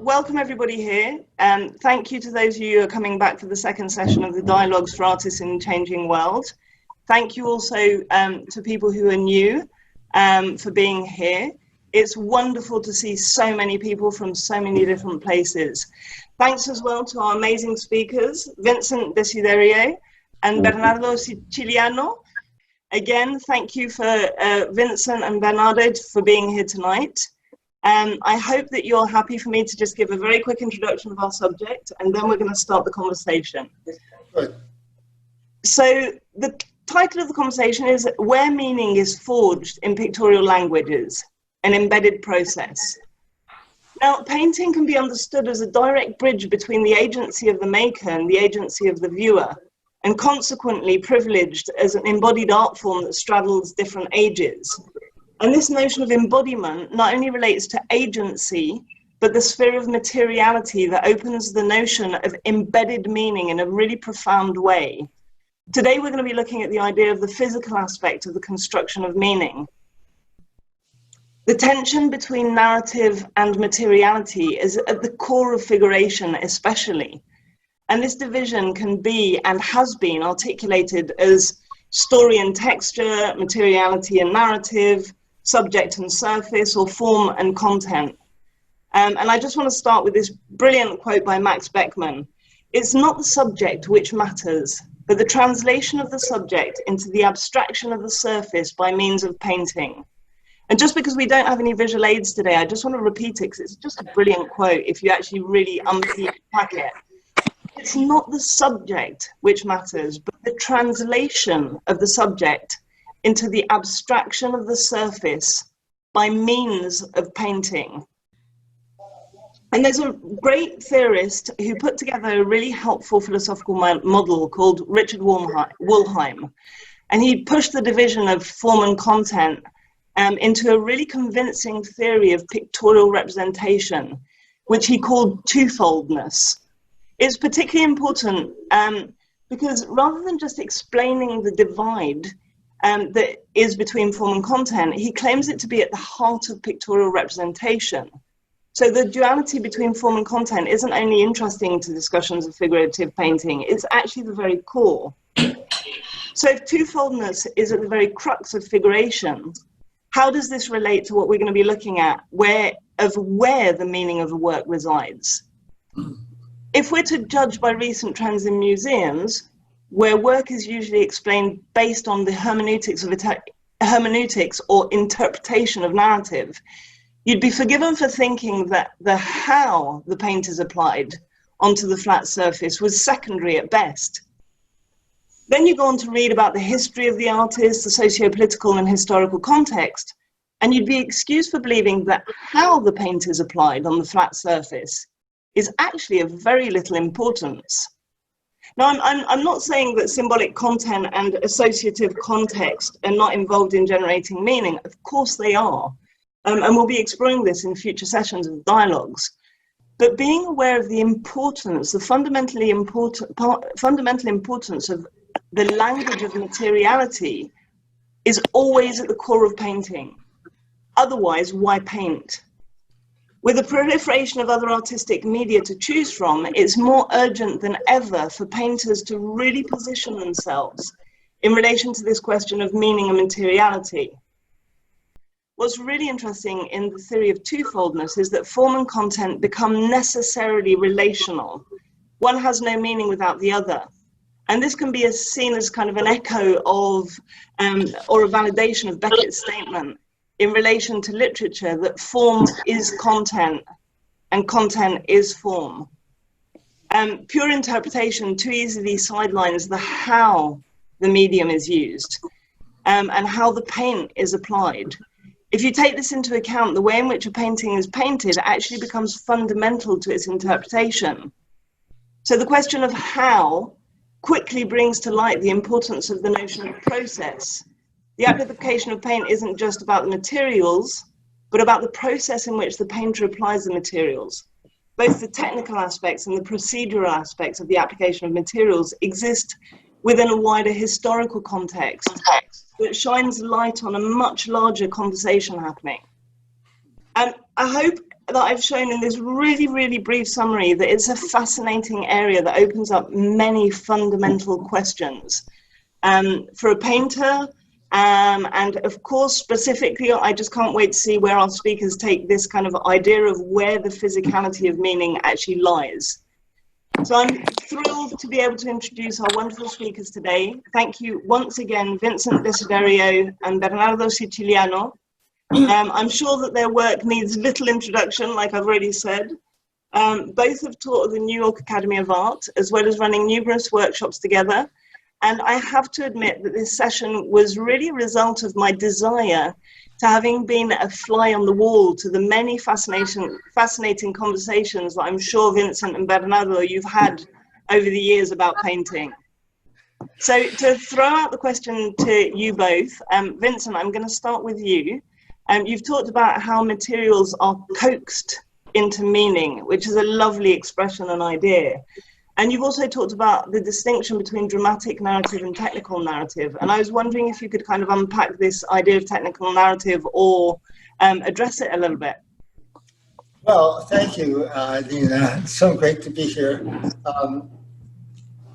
welcome everybody here. Thank you to those of you who are coming back for the second session of the Dialogues for Artists in a Changing World. Thank you also to people who are new for being here. It's wonderful to see so many people from so many different places. Thanks as well to our amazing speakers, Vincent Desiderio and Bernardo Siciliano. Again, thank you for Vincent and Bernardo for being here tonight. I hope that you're happy for me to just give a very quick introduction of our subject, and then we're going to start the conversation. Right. So the title of the conversation is Where Meaning is Forged in Pictorial Languages, an Embedded Process. Now, painting can be understood as a direct bridge between the agency of the maker and the agency of the viewer, and consequently privileged as an embodied art form that straddles different ages. And this notion of embodiment not only relates to agency, but the sphere of materiality that opens the notion of embedded meaning in a really profound way. Today, we're going to be looking at the idea of the physical aspect of the construction of meaning. The tension between narrative and materiality is at the core of figuration, especially. And this division can be and has been articulated as story and texture, materiality and narrative, subject and surface, or form and content. And I just want to start with this brilliant quote by Max Beckmann. It's not the subject which matters, but the translation of the subject into the abstraction of the surface by means of painting. And just because we don't have any visual aids today, I just want to repeat it because it's just a brilliant quote if you actually really unpack it. It's not the subject which matters, but the translation of the subject into the abstraction of the surface by means of painting. And there's a great theorist who put together a really helpful philosophical model called Richard Wollheim. And he pushed the division of form and content into a really convincing theory of pictorial representation, which he called twofoldness. It's particularly important because rather than just explaining the divide that is between form and content, he claims it to be at the heart of pictorial representation. So the duality between form and content isn't only interesting to discussions of figurative painting, it's actually the very core. So if twofoldness is at the very crux of figuration, how does this relate to what we're going to be looking at, where the meaning of a work resides? If we're to judge by recent trends in museums, where work is usually explained based on the hermeneutics or interpretation of narrative, you'd be forgiven for thinking that the how the paint is applied onto the flat surface was secondary at best. Then you go on to read about the history of the artist, the socio-political and historical context, and you'd be excused for believing that how the paint is applied on the flat surface is actually of very little importance. Now, I'm not saying that symbolic content and associative context are not involved in generating meaning. Of course they are. And we'll be exploring this in future sessions of dialogues. But being aware of the importance, the fundamental importance of the language of materiality is always at the core of painting. Otherwise, why paint? With the proliferation of other artistic media to choose from, it's more urgent than ever for painters to really position themselves in relation to this question of meaning and materiality. What's really interesting in the theory of twofoldness is that form and content become necessarily relational. One has no meaning without the other. And this can be seen as kind of an echo of, or a validation of Beckett's statement in relation to literature that form is content and content is form. Pure interpretation too easily sidelines the how the medium is used and how the paint is applied. If you take this into account, the way in which a painting is painted actually becomes fundamental to its interpretation. So the question of how quickly brings to light the importance of the notion of process. The application of paint isn't just about the materials, but about the process in which the painter applies the materials. Both the technical aspects and the procedural aspects of the application of materials exist within a wider historical context that shines light on a much larger conversation happening. And I hope that I've shown in this really, really brief summary that it's a fascinating area that opens up many fundamental questions for a painter. And of course, specifically, I just can't wait to see where our speakers take this kind of idea of where the physicality of meaning actually lies. So I'm thrilled to be able to introduce our wonderful speakers today. Thank you once again, Vincent Desiderio and Bernardo Siciliano. I'm sure that their work needs little introduction, like I've already said. Both have taught at the New York Academy of Art, as well as running numerous workshops together. And I have to admit that this session was really a result of my desire to having been a fly on the wall to the many fascinating conversations that I'm sure Vincent and Bernardo you've had over the years about painting. So to throw out the question to you both, Vincent, I'm going to start with you. You've talked about how materials are coaxed into meaning, which is a lovely expression and idea. And you've also talked about the distinction between dramatic narrative and technical narrative. And I was wondering if you could kind of unpack this idea of technical narrative or address it a little bit. Well, thank you, Elina. It's so great to be here.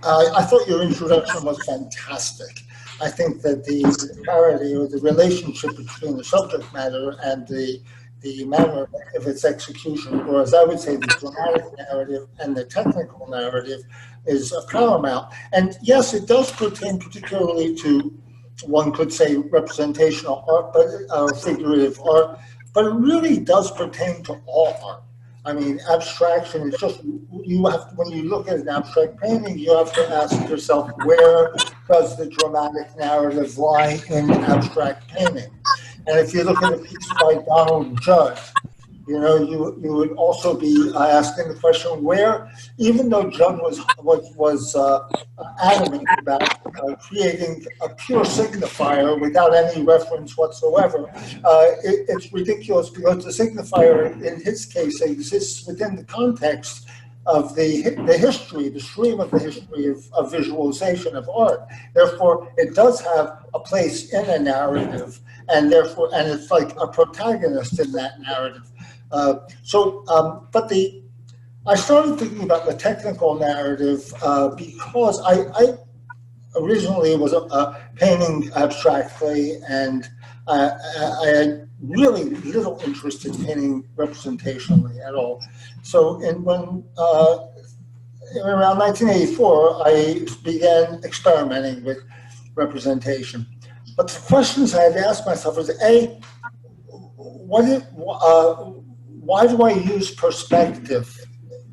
I thought your introduction was fantastic. I think that the parity or the relationship between the subject matter and the manner of its execution, or as I would say, the dramatic narrative and the technical narrative is paramount. And yes, it does pertain particularly to, one could say, representational art, but figurative art, but it really does pertain to all art. I mean, abstraction is just, you have to, when you look at an abstract painting, you have to ask yourself, where does the dramatic narrative lie in abstract painting? And if you look at a piece by Donald Judd, you know, you would also be asking the question where, even though Judd was adamant about creating a pure signifier without any reference whatsoever, it's ridiculous because the signifier in his case exists within the context of the history, the stream of the history of visualization of art. Therefore, it does have a place in a narrative, and therefore, and it's like a protagonist in that narrative. I started thinking about the technical narrative because I originally was painting abstractly, and I had really little interest in painting representationally at all. So around 1984, I began experimenting with representation. But the questions I had to ask myself was, A, why do I use perspective,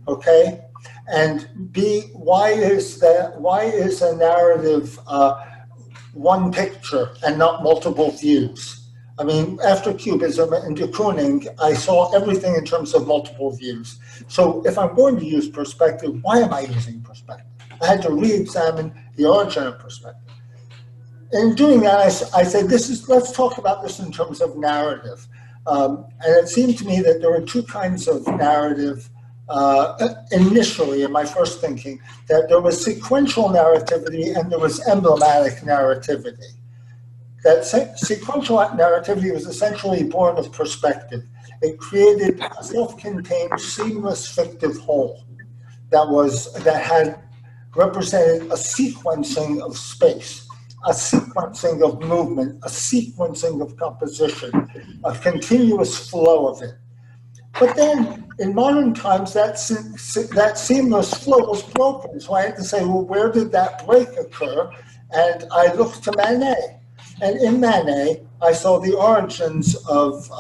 okay? And B, why is a narrative one picture and not multiple views? I mean, after Cubism and de Kooning, I saw everything in terms of multiple views. So if I'm going to use perspective, why am I using perspective? I had to re-examine the origin of perspective. In doing that, I said, let's talk about this in terms of narrative. And it seemed to me that there were two kinds of narrative initially in my first thinking, that there was sequential narrativity and there was emblematic narrativity. That sequential narrativity was essentially born of perspective. It created a self-contained, seamless, fictive whole that had represented a sequencing of space, a sequencing of movement, a sequencing of composition, a continuous flow of it. But then, in modern times, that seamless flow was broken. So I had to say, well, where did that break occur? And I looked to Manet. And in Manet, I saw the origins of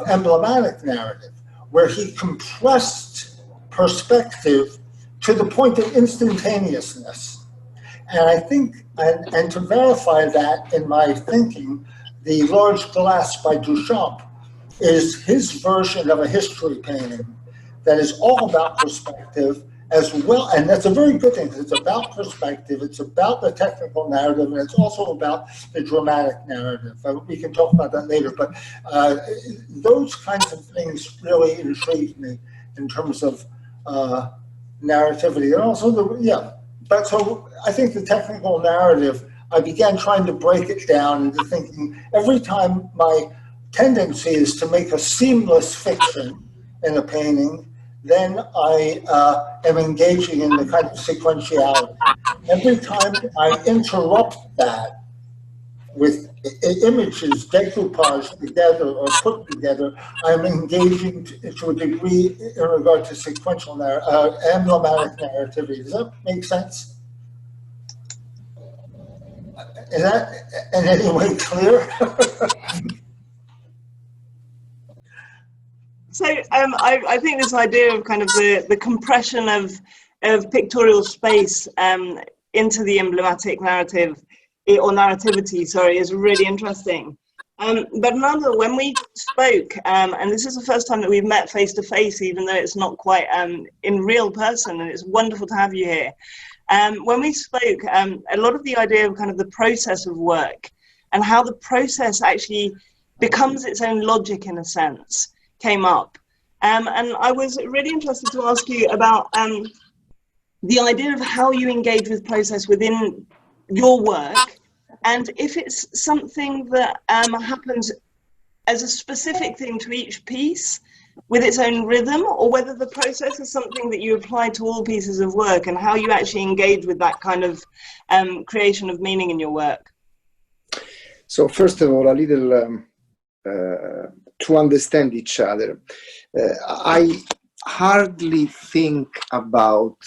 emblematic narrative, where he compressed perspective to the point of instantaneousness. And I think, and to verify that in my thinking, the large glass by Duchamp is his version of a history painting that is all about perspective as well. And that's a very good thing, because it's about perspective, it's about the technical narrative, and it's also about the dramatic narrative. We can talk about that later, but those kinds of things really intrigued me in terms of narrativity. And also, but so I think the technical narrative, I began trying to break it down into thinking every time my tendency is to make a seamless fiction, in a painting, then I am engaging in the kind of sequentiality. Every time I interrupt that with images decoupaged together or put together, I'm engaging to a degree in regard to sequential emblematic narrativity. Does that make sense? Is that in any way clear? So I think this idea of kind of the compression of pictorial space into the emblematic narrative, or narrativity, sorry, is really interesting. Bernardo, when we spoke, and this is the first time that we've met face to face, even though it's not quite in real person, and it's wonderful to have you here. When we spoke, a lot of the idea of kind of the process of work and how the process actually becomes its own logic in a sense came up. And I was really interested to ask you about the idea of how you engage with process within your work, and if it's something that happens as a specific thing to each piece with its own rhythm, or whether the process is something that you apply to all pieces of work, and how you actually engage with that kind of creation of meaning in your work. So first of all, a little to understand each other. I hardly think about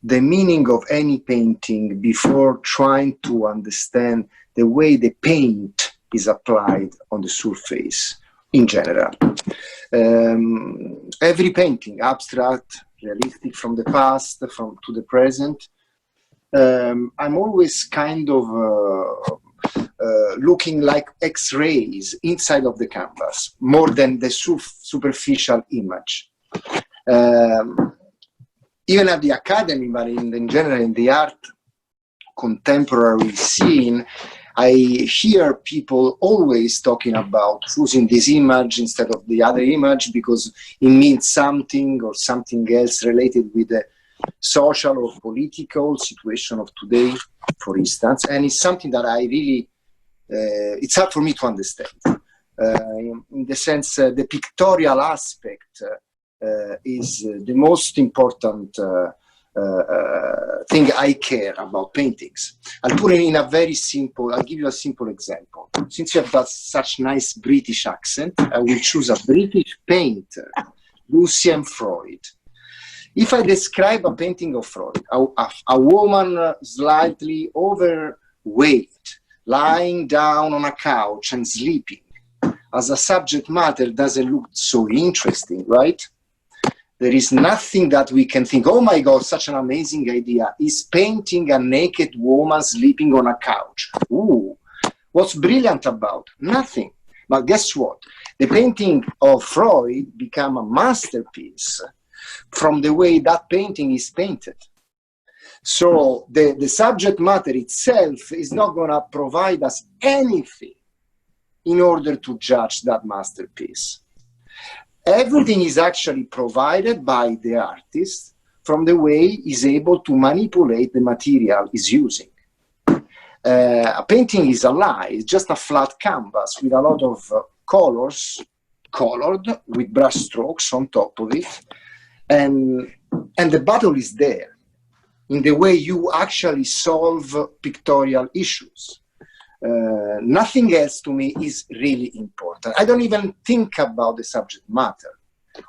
the meaning of any painting before trying to understand the way the paint is applied on the surface in general. Every painting, abstract, realistic, from the past, to the present, I'm always kind of looking like X-rays inside of the canvas, more than the superficial image. Even at the academy, but in general, in the art contemporary scene, I hear people always talking about choosing this image instead of the other image because it means something or something else related with the social or political situation of today, for instance. And it's something that I really, it's hard for me to understand. In the sense, the pictorial aspect is the most important thing I care about paintings. I'll put it in a very simple, I'll give you a simple example. Since you have that such nice British accent, I will choose a British painter, Lucian Freud. If I describe a painting of Freud, a woman slightly overweight, lying down on a couch and sleeping, as a subject matter doesn't look so interesting, right? There is nothing that we can think, oh my God, such an amazing idea. Is painting a naked woman sleeping on a couch. Ooh, what's brilliant about? Nothing. But guess what? The painting of Freud became a masterpiece from the way that painting is painted. So the subject matter itself is not going to provide us anything in order to judge that masterpiece. Everything is actually provided by the artist from the way he's able to manipulate the material he's using. A painting is a lie, it's just a flat canvas with a lot of colors, colored with brush strokes on top of it. And the battle is there in the way you actually solve pictorial issues. Nothing else to me is really important. I don't even think about the subject matter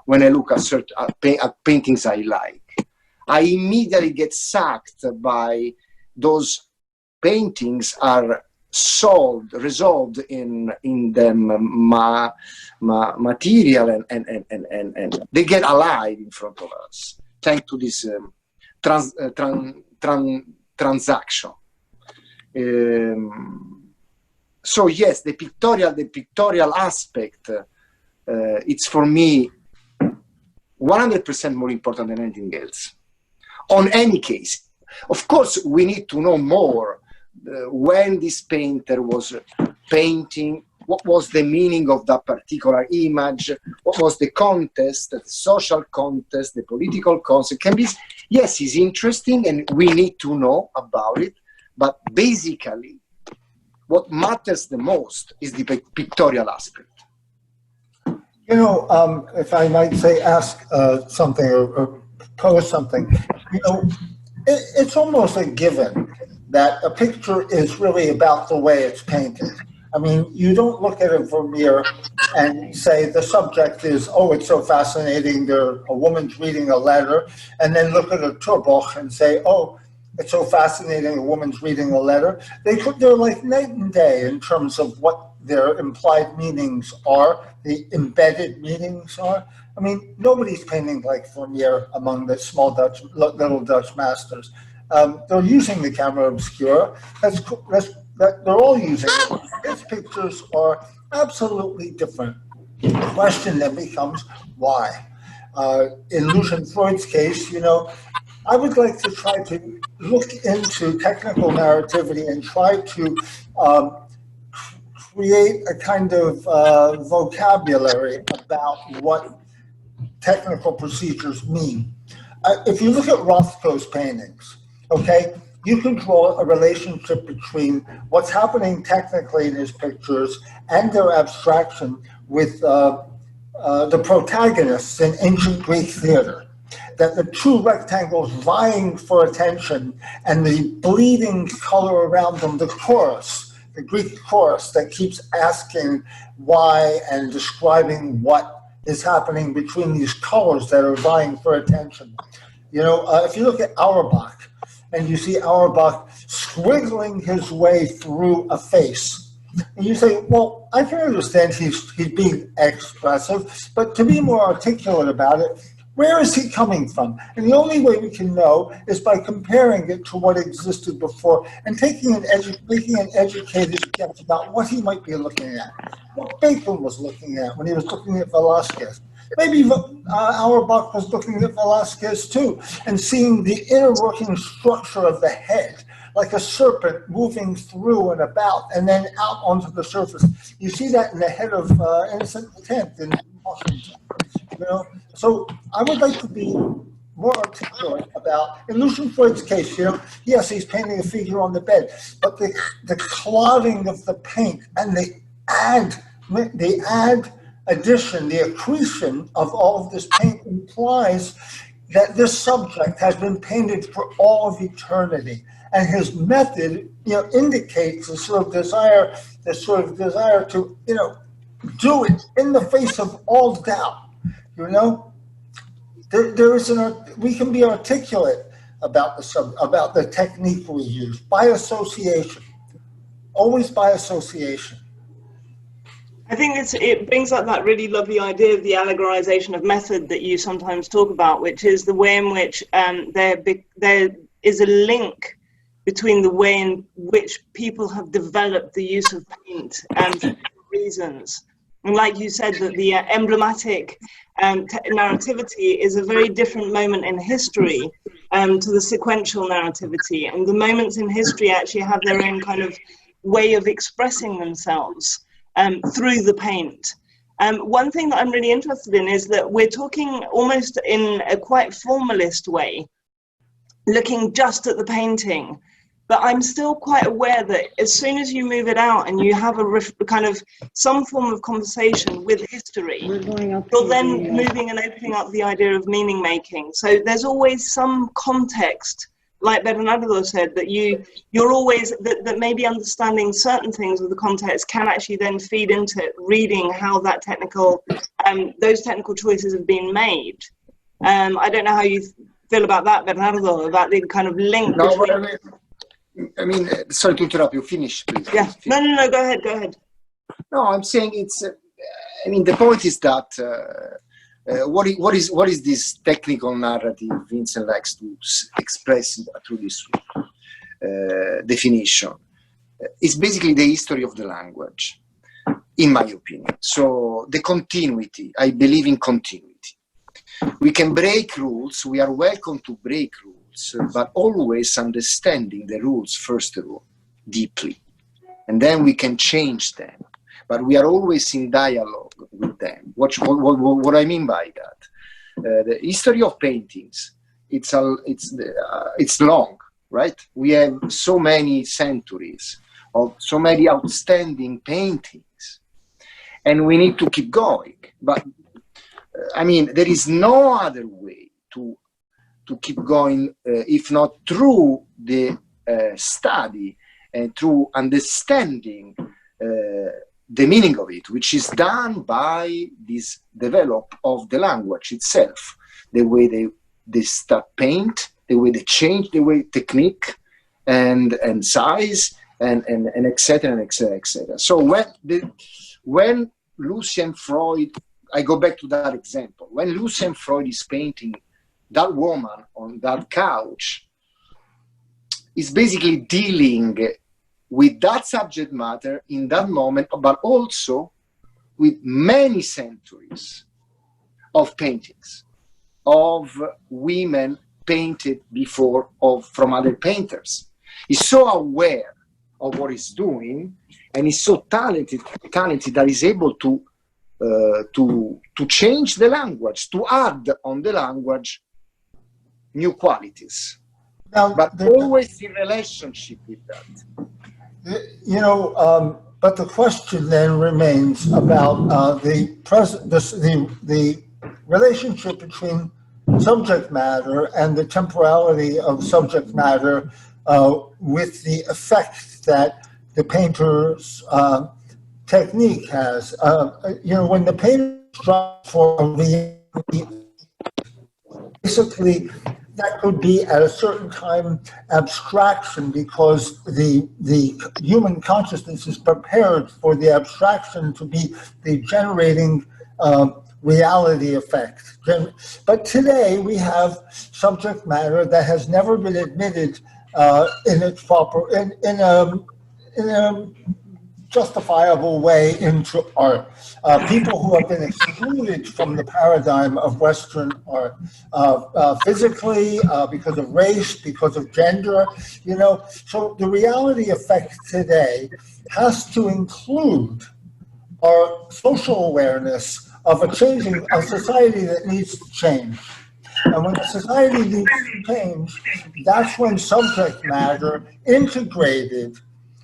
when I look at paintings I like. I immediately get sucked by those paintings are resolved in the material and they get alive in front of us thanks to this transaction. So yes, the pictorial aspect, it's for me 100% more important than anything else. On any case, of course, we need to know more when this painter was painting, what was the meaning of that particular image, what was the context, the social context, the political context. Can be, yes, it's interesting and we need to know about it, but basically, what matters the most is the pictorial aspect. You know, if I might say, ask something or pose something, you know, it's almost a given that a picture is really about the way it's painted. I mean, you don't look at a Vermeer and say the subject is, oh, it's so fascinating, a woman's reading a letter, and then look at a Turbuch and say, oh, it's so fascinating, a woman's reading a letter. They're like night and day in terms of what their implied meanings are, the embedded meanings are. I mean, nobody's painting like Vermeer among the little Dutch masters. They're using the camera obscura. They're all using it. His pictures are absolutely different. The question then becomes why. In Lucian Freud's case, you know, I would like to try to look into technical narrativity and try to create a kind of vocabulary about what technical procedures mean. If you look at Rothko's paintings, okay, you can draw a relationship between what's happening technically in his pictures and their abstraction with the protagonists in ancient Greek theater. That the two rectangles vying for attention and the bleeding color around them, the chorus, the Greek chorus that keeps asking why and describing what is happening between these colors that are vying for attention. You know, if you look at Auerbach and you see Auerbach squiggling his way through a face, and you say, well, I can understand he's being expressive, but to be more articulate about it, where is he coming from? And the only way we can know is by comparing it to what existed before and making an educated guess about what he might be looking at, what Bacon was looking at when he was looking at Velázquez. Maybe Auerbach was looking at Velázquez too, and seeing the inner working structure of the head, like a serpent moving through and about and then out onto the surface. You see that in the head of Innocent X in Washington. You know, so I would like to be more articulate about, in Lucian Freud's case, you know, yes, he's painting a figure on the bed, but the clouding of the paint and the addition, the accretion of all of this paint implies that this subject has been painted for all of eternity. And his method, you know, indicates the sort of desire to, you know, do it in the face of all doubt. You know, we can be articulate about the technique we use by association, always by association. I think it brings up that really lovely idea of the allegorization of method that you sometimes talk about, which is the way in which there is a link between the way in which people have developed the use of paint and for reasons. And like you said, that the emblematic narrativity is a very different moment in history to the sequential narrativity. And the moments in history actually have their own kind of way of expressing themselves through the paint. One thing that I'm really interested in is that we're talking almost in a quite formalist way, looking just at the painting. But I'm still quite aware that as soon as you move it out and you have a kind of some form of conversation with history, you're then moving and opening up the idea of meaning making. So there's always some context, like Bernardo said, that you're always, that maybe understanding certain things of the context can actually then feed into reading how that those technical choices have been made. I don't know how you feel about that, Bernardo, about the kind of link between... I mean, sorry to interrupt you. Finish, please. Yeah. No. Go ahead. No, I'm saying it's. I mean, the point is that what is this technical narrative Vincent likes to express through this definition? It's basically the history of the language, in my opinion. So the continuity. I believe in continuity. We can break rules. We are welcome to break rules. But always understanding the rules, first of all, deeply. And then we can change them. But we are always in dialogue with them. What I mean by that? The history of paintings, it's long, right? We have so many centuries of so many outstanding paintings. and we need to keep going. But I mean, there is no other way to keep going if not through the study and through understanding the meaning of it, which is done by this develop of the language itself, the way they start paint, the way they change, the way technique and size and etc. and etc. etc. So when Lucien Freud, I go back to that example, when Lucien Freud is painting that woman on that couch, is basically dealing with that subject matter in that moment, but also with many centuries of paintings of women painted before from other painters. He's so aware of what he's doing, and he's so talented that he's able to change the language, to add on the language new qualities, Now, but always in relationship with that. You know, but the question then remains about the relationship between subject matter and the temporality of subject matter with the effect that the painter's technique has. You know, when the painter strives for reality, basically that could be at a certain time abstraction, because the human consciousness is prepared for the abstraction to be the generating reality effect. But today we have subject matter that has never been admitted in its proper in a justifiable way into art. People who have been excluded from the paradigm of Western art, physically, because of race, because of gender, you know. So the reality effect today has to include our social awareness of a society that needs to change. And when a society needs to change, that's when subject matter integrated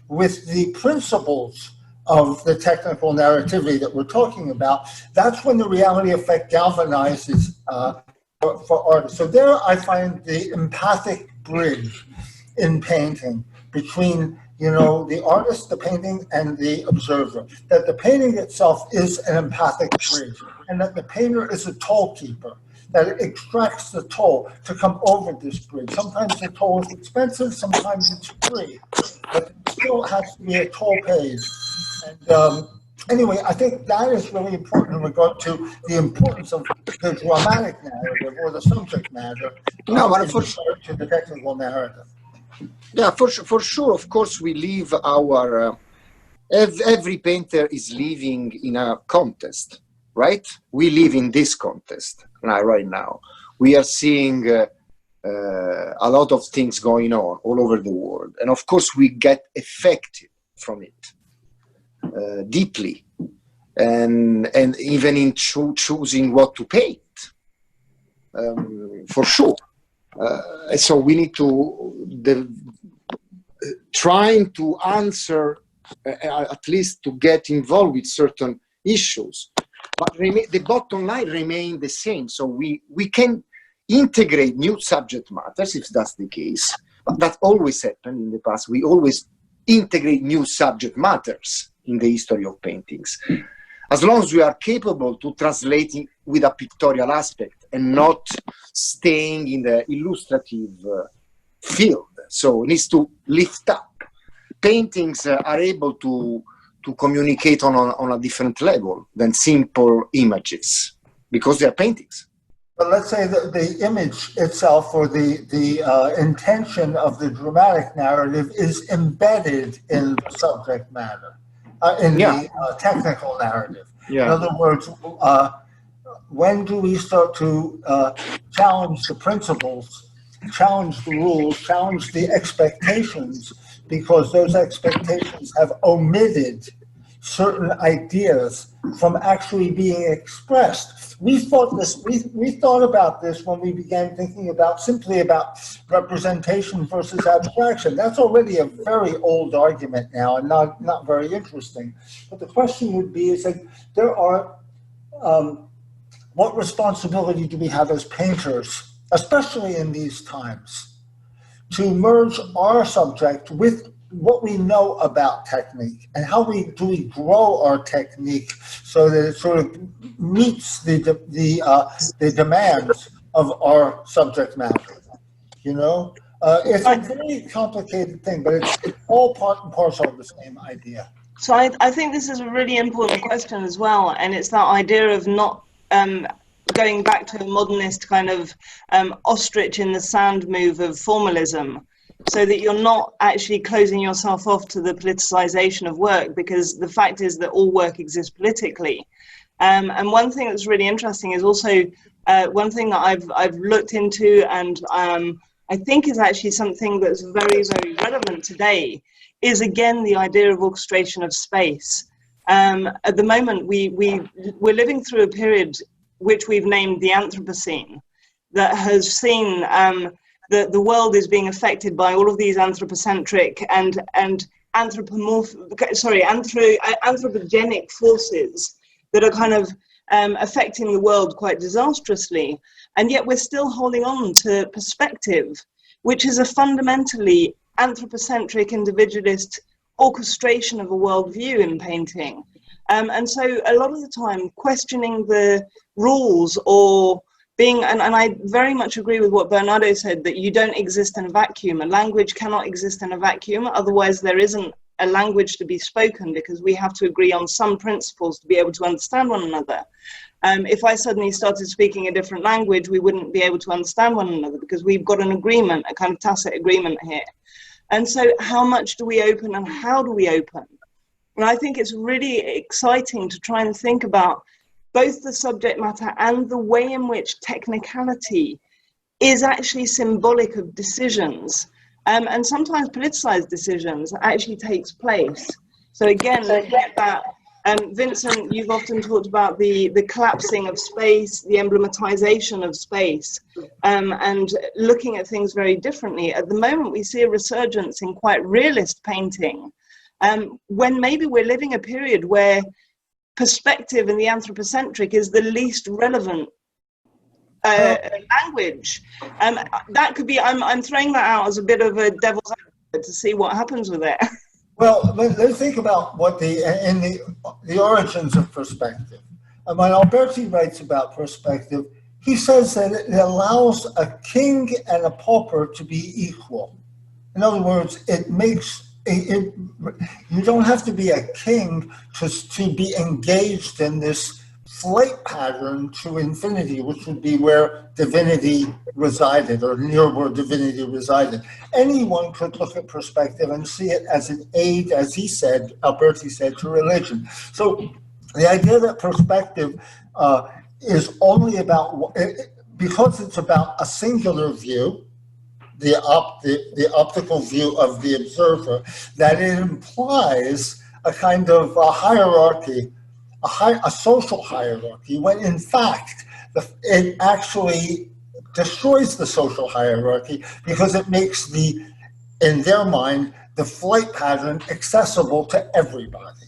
with the principles of the technical narrativity that we're talking about, that's when the reality effect galvanizes for artists. So there I find the empathic bridge in painting between, you know, the artist, the painting, and the observer. That the painting itself is an empathic bridge, and that the painter is a toll keeper, that it extracts the toll to come over this bridge. Sometimes the toll is expensive, sometimes it's free, but it still has to be a toll paid. And anyway, I think that is really important in regard to the importance of the dramatic narrative or the subject matter in regard to the technical narrative. Yeah, for sure. Of course, we live our. Every painter is living in a contest, right? We live in this contest right now. We are seeing a lot of things going on all over the world, and of course, we get affected from it deeply, and even in choosing what to paint, for sure. So we need to trying to answer, at least to get involved with certain issues, but the bottom line remain the same. So we can integrate new subject matters if that's the case, but that always happened in the past. We always integrate new subject matters in the history of paintings, as long as we are capable to translating with a pictorial aspect and not staying in the illustrative field. So it needs to lift up. Paintings are able to communicate on a different level than simple images, because they are paintings. But let's say that the image itself, or the intention of the dramatic narrative, is embedded in the subject matter, in the technical narrative. Yeah. In other words, when do we start to challenge the principles, challenge the rules, challenge the expectations, because those expectations have omitted certain ideas from actually being expressed. We thought about this when we began thinking about simply about representation versus abstraction. That's already a very old argument now and not very interesting. But the question would be is that there are, what responsibility do we have as painters, especially in these times, to merge our subject with what we know about technique, and how do we grow our technique so that it sort of meets the demands of our subject matter. You know, it's a very complicated thing, but it's all part and parcel of the same idea. So I think this is a really important question as well, and it's that idea of not going back to a modernist kind of ostrich in the sand move of formalism, so that you're not actually closing yourself off to the politicization of work, because the fact is that all work exists politically. And one thing that's really interesting is also one thing that I've looked into, and I think is actually something that's very, very relevant today, is again the idea of orchestration of space. At the moment, we're living through a period which we've named the Anthropocene, that has seen the world is being affected by all of these anthropocentric and anthropogenic forces that are kind of affecting the world quite disastrously. And yet we're still holding on to perspective, which is a fundamentally anthropocentric, individualist orchestration of a worldview in painting. And so a lot of the time questioning the rules or being, and I very much agree with what Bernardo said, that you don't exist in a vacuum. A language cannot exist in a vacuum, otherwise there isn't a language to be spoken, because we have to agree on some principles to be able to understand one another. If I suddenly started speaking a different language, we wouldn't be able to understand one another, because we've got an agreement, a kind of tacit agreement here. And so how much do we open and how do we open? And I think it's really exciting to try and think about both the subject matter and the way in which technicality is actually symbolic of decisions, and sometimes politicized decisions actually takes place. So again, looking at that, Vincent, you've often talked about the collapsing of space, the emblematization of space, and looking at things very differently. At the moment, we see a resurgence in quite realist painting, when maybe we're living a period where perspective in the anthropocentric is the least relevant language. That could be, I'm throwing that out as a bit of a devil's advocate to see what happens with it. Well, let's think about what the origins of perspective. When Alberti writes about perspective, he says that it allows a king and a pauper to be equal. In other words, it makes you don't have to be a king to be engaged in this flight pattern to infinity, which would be where divinity resided, or near where divinity resided. Anyone could look at perspective and see it as an aid, as he said, Alberti said, to religion. So the idea that perspective is only about, because it's about a singular view, the optical view of the observer, that it implies a kind of a hierarchy, a social hierarchy, when in fact it actually destroys the social hierarchy, because it makes in their mind, the flight pattern accessible to everybody.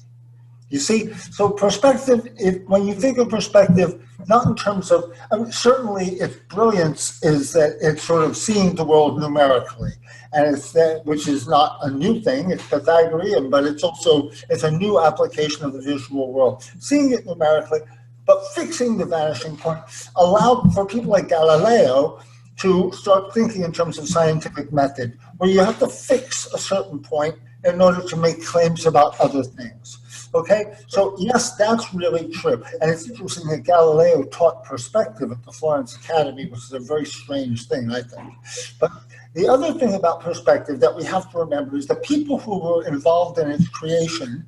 You see, so perspective, when you think of perspective, not in terms of, certainly its brilliance is that it's sort of seeing the world numerically, and it's that, which is not a new thing, it's Pythagorean, but it's a new application of the visual world. Seeing it numerically, but fixing the vanishing point allowed for people like Galileo to start thinking in terms of scientific method, where you have to fix a certain point in order to make claims about other things. Okay, so yes, that's really true. And it's interesting that Galileo taught perspective at the Florence Academy, which is a very strange thing, I think. But the other thing about perspective that we have to remember is the people who were involved in its creation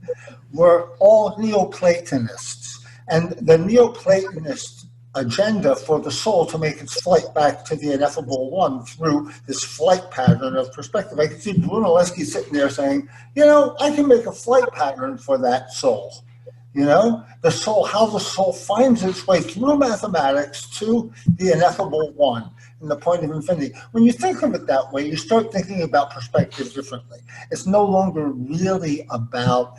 were all Neoplatonists. And the Neoplatonist agenda for the soul to make its flight back to the ineffable one through this flight pattern of perspective. I can see Brunelleschi sitting there saying, you know, I can make a flight pattern for that soul. You know, the soul, how the soul finds its way through mathematics to the ineffable one and the point of infinity. When you think of it that way, you start thinking about perspective differently. It's no longer really about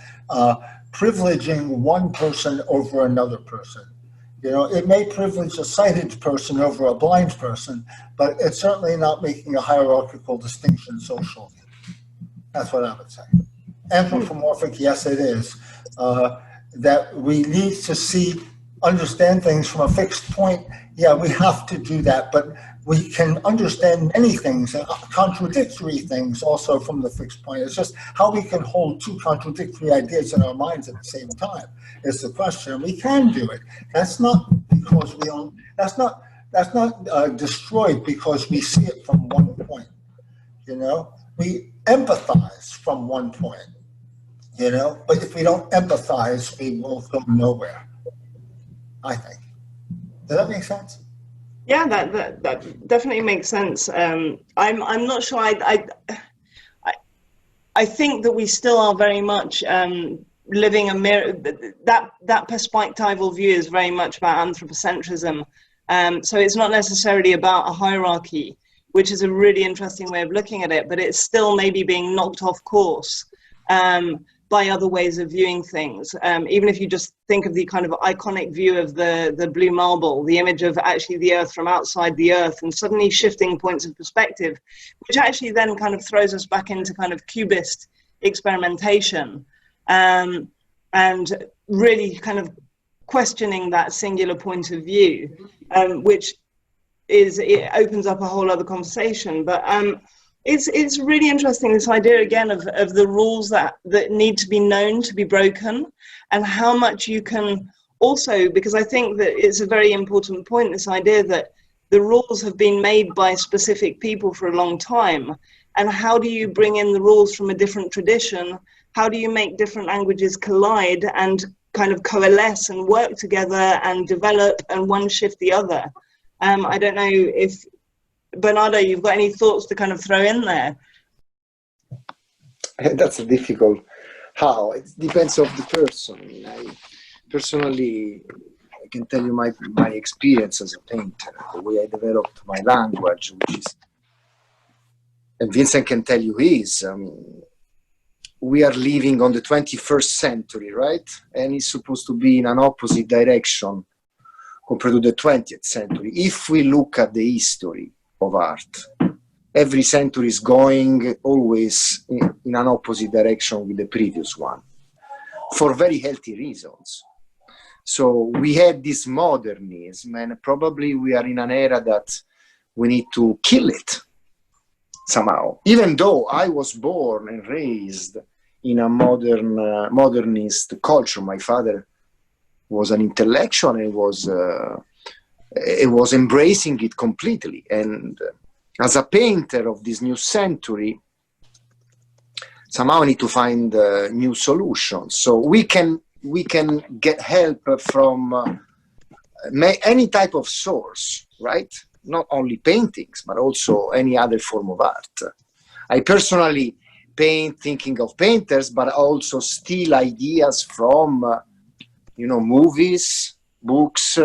privileging one person over another person. You know, it may privilege a sighted person over a blind person, but it's certainly not making a hierarchical distinction socially. That's what I would say. Anthropomorphic, yes, it is. That we need to understand things from a fixed point. Yeah, we have to do that, but we can understand many things, contradictory things also from the fixed point. It's just how we can hold two contradictory ideas in our minds at the same time is the question. We can do it. That's not because we don't, that's not destroyed because we see it from one point, you know? We empathize from one point. You know, but if we don't empathize, we will go nowhere, I think. Does that make sense? Yeah, that definitely makes sense. I'm not sure. I think that we still are very much living a mirror. That perspectival view is very much about anthropocentrism. So it's not necessarily about a hierarchy, which is a really interesting way of looking at it, but it's still maybe being knocked off course by other ways of viewing things. Even if you just think of the kind of iconic view of the blue marble, the image of actually the earth from outside the earth, and suddenly shifting points of perspective, which actually then kind of throws us back into kind of cubist experimentation, and really kind of questioning that singular point of view, which it opens up a whole other conversation. But it's really interesting, this idea again of the rules that need to be known to be broken, and how much you can also, because I think that it's a very important point, this idea that the rules have been made by specific people for a long time, and how do you bring in the rules from a different tradition? How do you make different languages collide and kind of coalesce and work together and develop, and one shift the other? I don't know if Bernardo, you've got any thoughts to kind of throw in there? That's a difficult. How? It depends on the person. I mean, personally, I can tell you my experience as a painter, the way I developed my language, which is, and Vincent can tell you his. We are living on the 21st century, right? And it's supposed to be in an opposite direction compared to the 20th century. If we look at the history of art, every century is going always in an opposite direction with the previous one, for very healthy reasons. So we had this modernism, and probably we are in an era that we need to kill it somehow. Even though I was born and raised in a modernist culture, my father was an intellectual and was embracing it completely. And as a painter of this new century, somehow I need to find new solutions. So we can get help from any type of source, right? Not only paintings, but also any other form of art. I personally paint thinking of painters, but also steal ideas from, movies, books,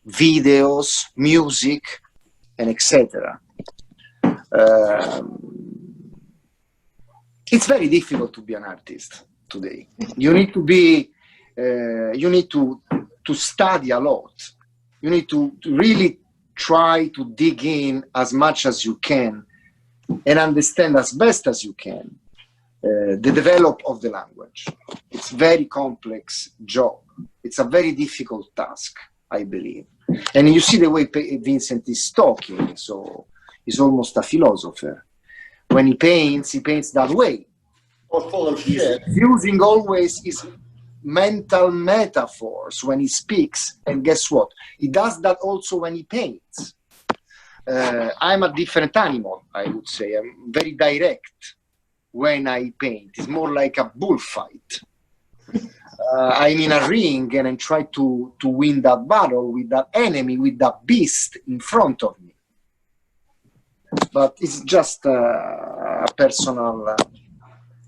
videos, music, and etc. It's very difficult to be an artist today. You need to be, you need to study a lot. You need to really try to dig in as much as you can and understand as best as you can the development of the language. It's a very complex job. It's a very difficult task, I believe. And you see the way Vincent is talking, so he's almost a philosopher. When he paints that way. Or full of shit. He's using always his mental metaphors when he speaks, and guess what? He does that also when he paints. I'm a different animal, I would say. I'm very direct when I paint. It's more like a bullfight. I'm in a ring and I try to win that battle with that enemy, with that beast in front of me. But it's just a personal,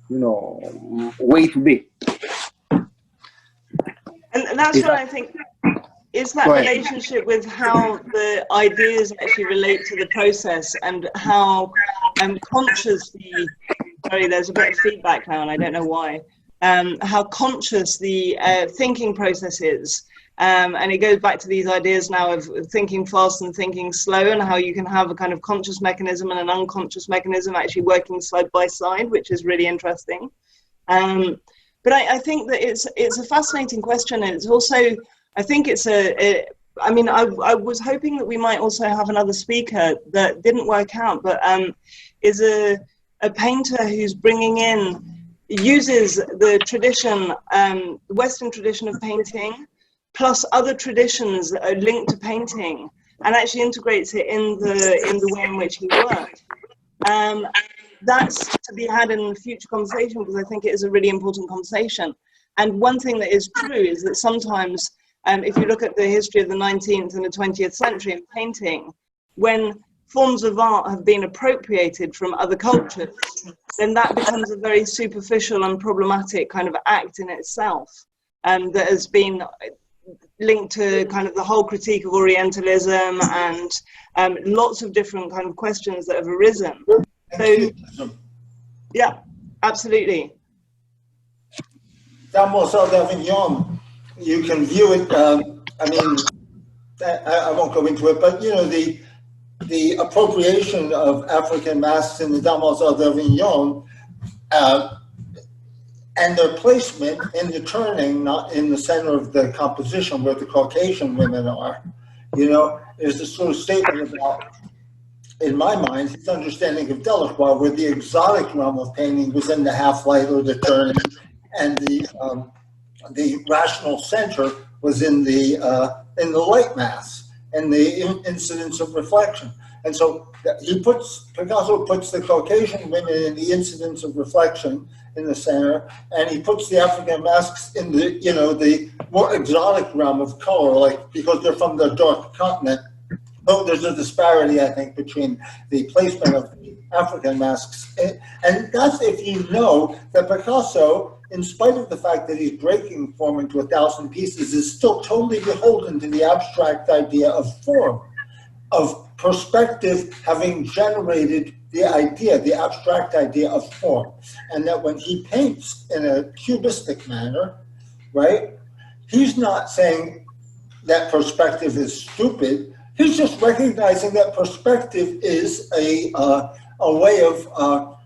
way to be. And that's what I think is that relationship with how the ideas actually relate to the process, and how conscious the, sorry, there's a bit of feedback now and I don't know why, how conscious the thinking process is. And it goes back to these ideas now of thinking fast and thinking slow, and how you can have a kind of conscious mechanism and an unconscious mechanism actually working side by side, which is really interesting. But I think that it's a fascinating question. And it's also, I think it's I mean, I was hoping that we might also have another speaker that didn't work out, but is a painter who's bringing in, uses the tradition, Western tradition of painting, plus other traditions that are linked to painting, and actually integrates it in the way in which he worked. That's to be had in a future conversation, because I think it is a really important conversation. And one thing that is true is that sometimes, if you look at the history of the 19th and the 20th century in painting, when forms of art have been appropriated from other cultures, then that becomes a very superficial and problematic kind of act in itself, that has been linked to kind of the whole critique of Orientalism and lots of different kind of questions that have arisen. So, yeah, absolutely. Mademoiselle d'Avignon, you can view it, I mean, I won't go into it, but, the appropriation of African masks in the Damoiselle d'Avignon and their placement in the turning, not in the center of the composition where the Caucasian women are, is a sort of statement about, in my mind, his understanding of Delacroix, where the exotic realm of painting was in the half-light or the turning, and the rational center was in the light mass and the incidence of reflection. And so Picasso puts the Caucasian women in the incidence of reflection in the center, and he puts the African masks in the, the more exotic realm of color, like, because they're from the dark continent. Though there's a disparity, I think, between the placement of the African masks. And that's if you know that Picasso, in spite of the fact that he's breaking form into 1,000 pieces, is still totally beholden to the abstract idea of form, of perspective having generated the idea, the abstract idea of form. And that when he paints in a cubistic manner, right, he's not saying that perspective is stupid. He's just recognizing that perspective is a way of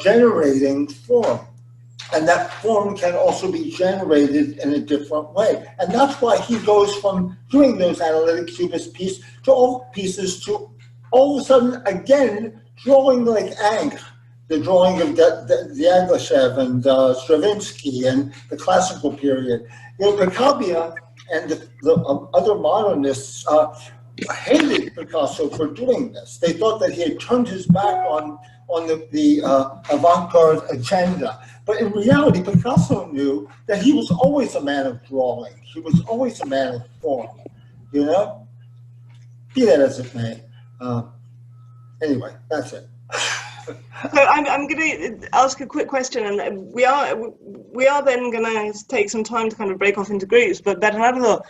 generating form. And that form can also be generated in a different way. And that's why he goes from doing those analytic cubist pieces to all of a sudden, again, drawing like Ingres, the drawing of Diaghilev and Stravinsky and the classical period. Picabia and the other modernists hated Picasso for doing this. They thought that he had turned his back on the avant-garde agenda. But in reality, Picasso knew that he was always a man of drawing. He was always a man of form, Be that as it may. Anyway, that's it. So I'm going to ask a quick question, and we are then going to take some time to kind of break off into groups. But Bernardo,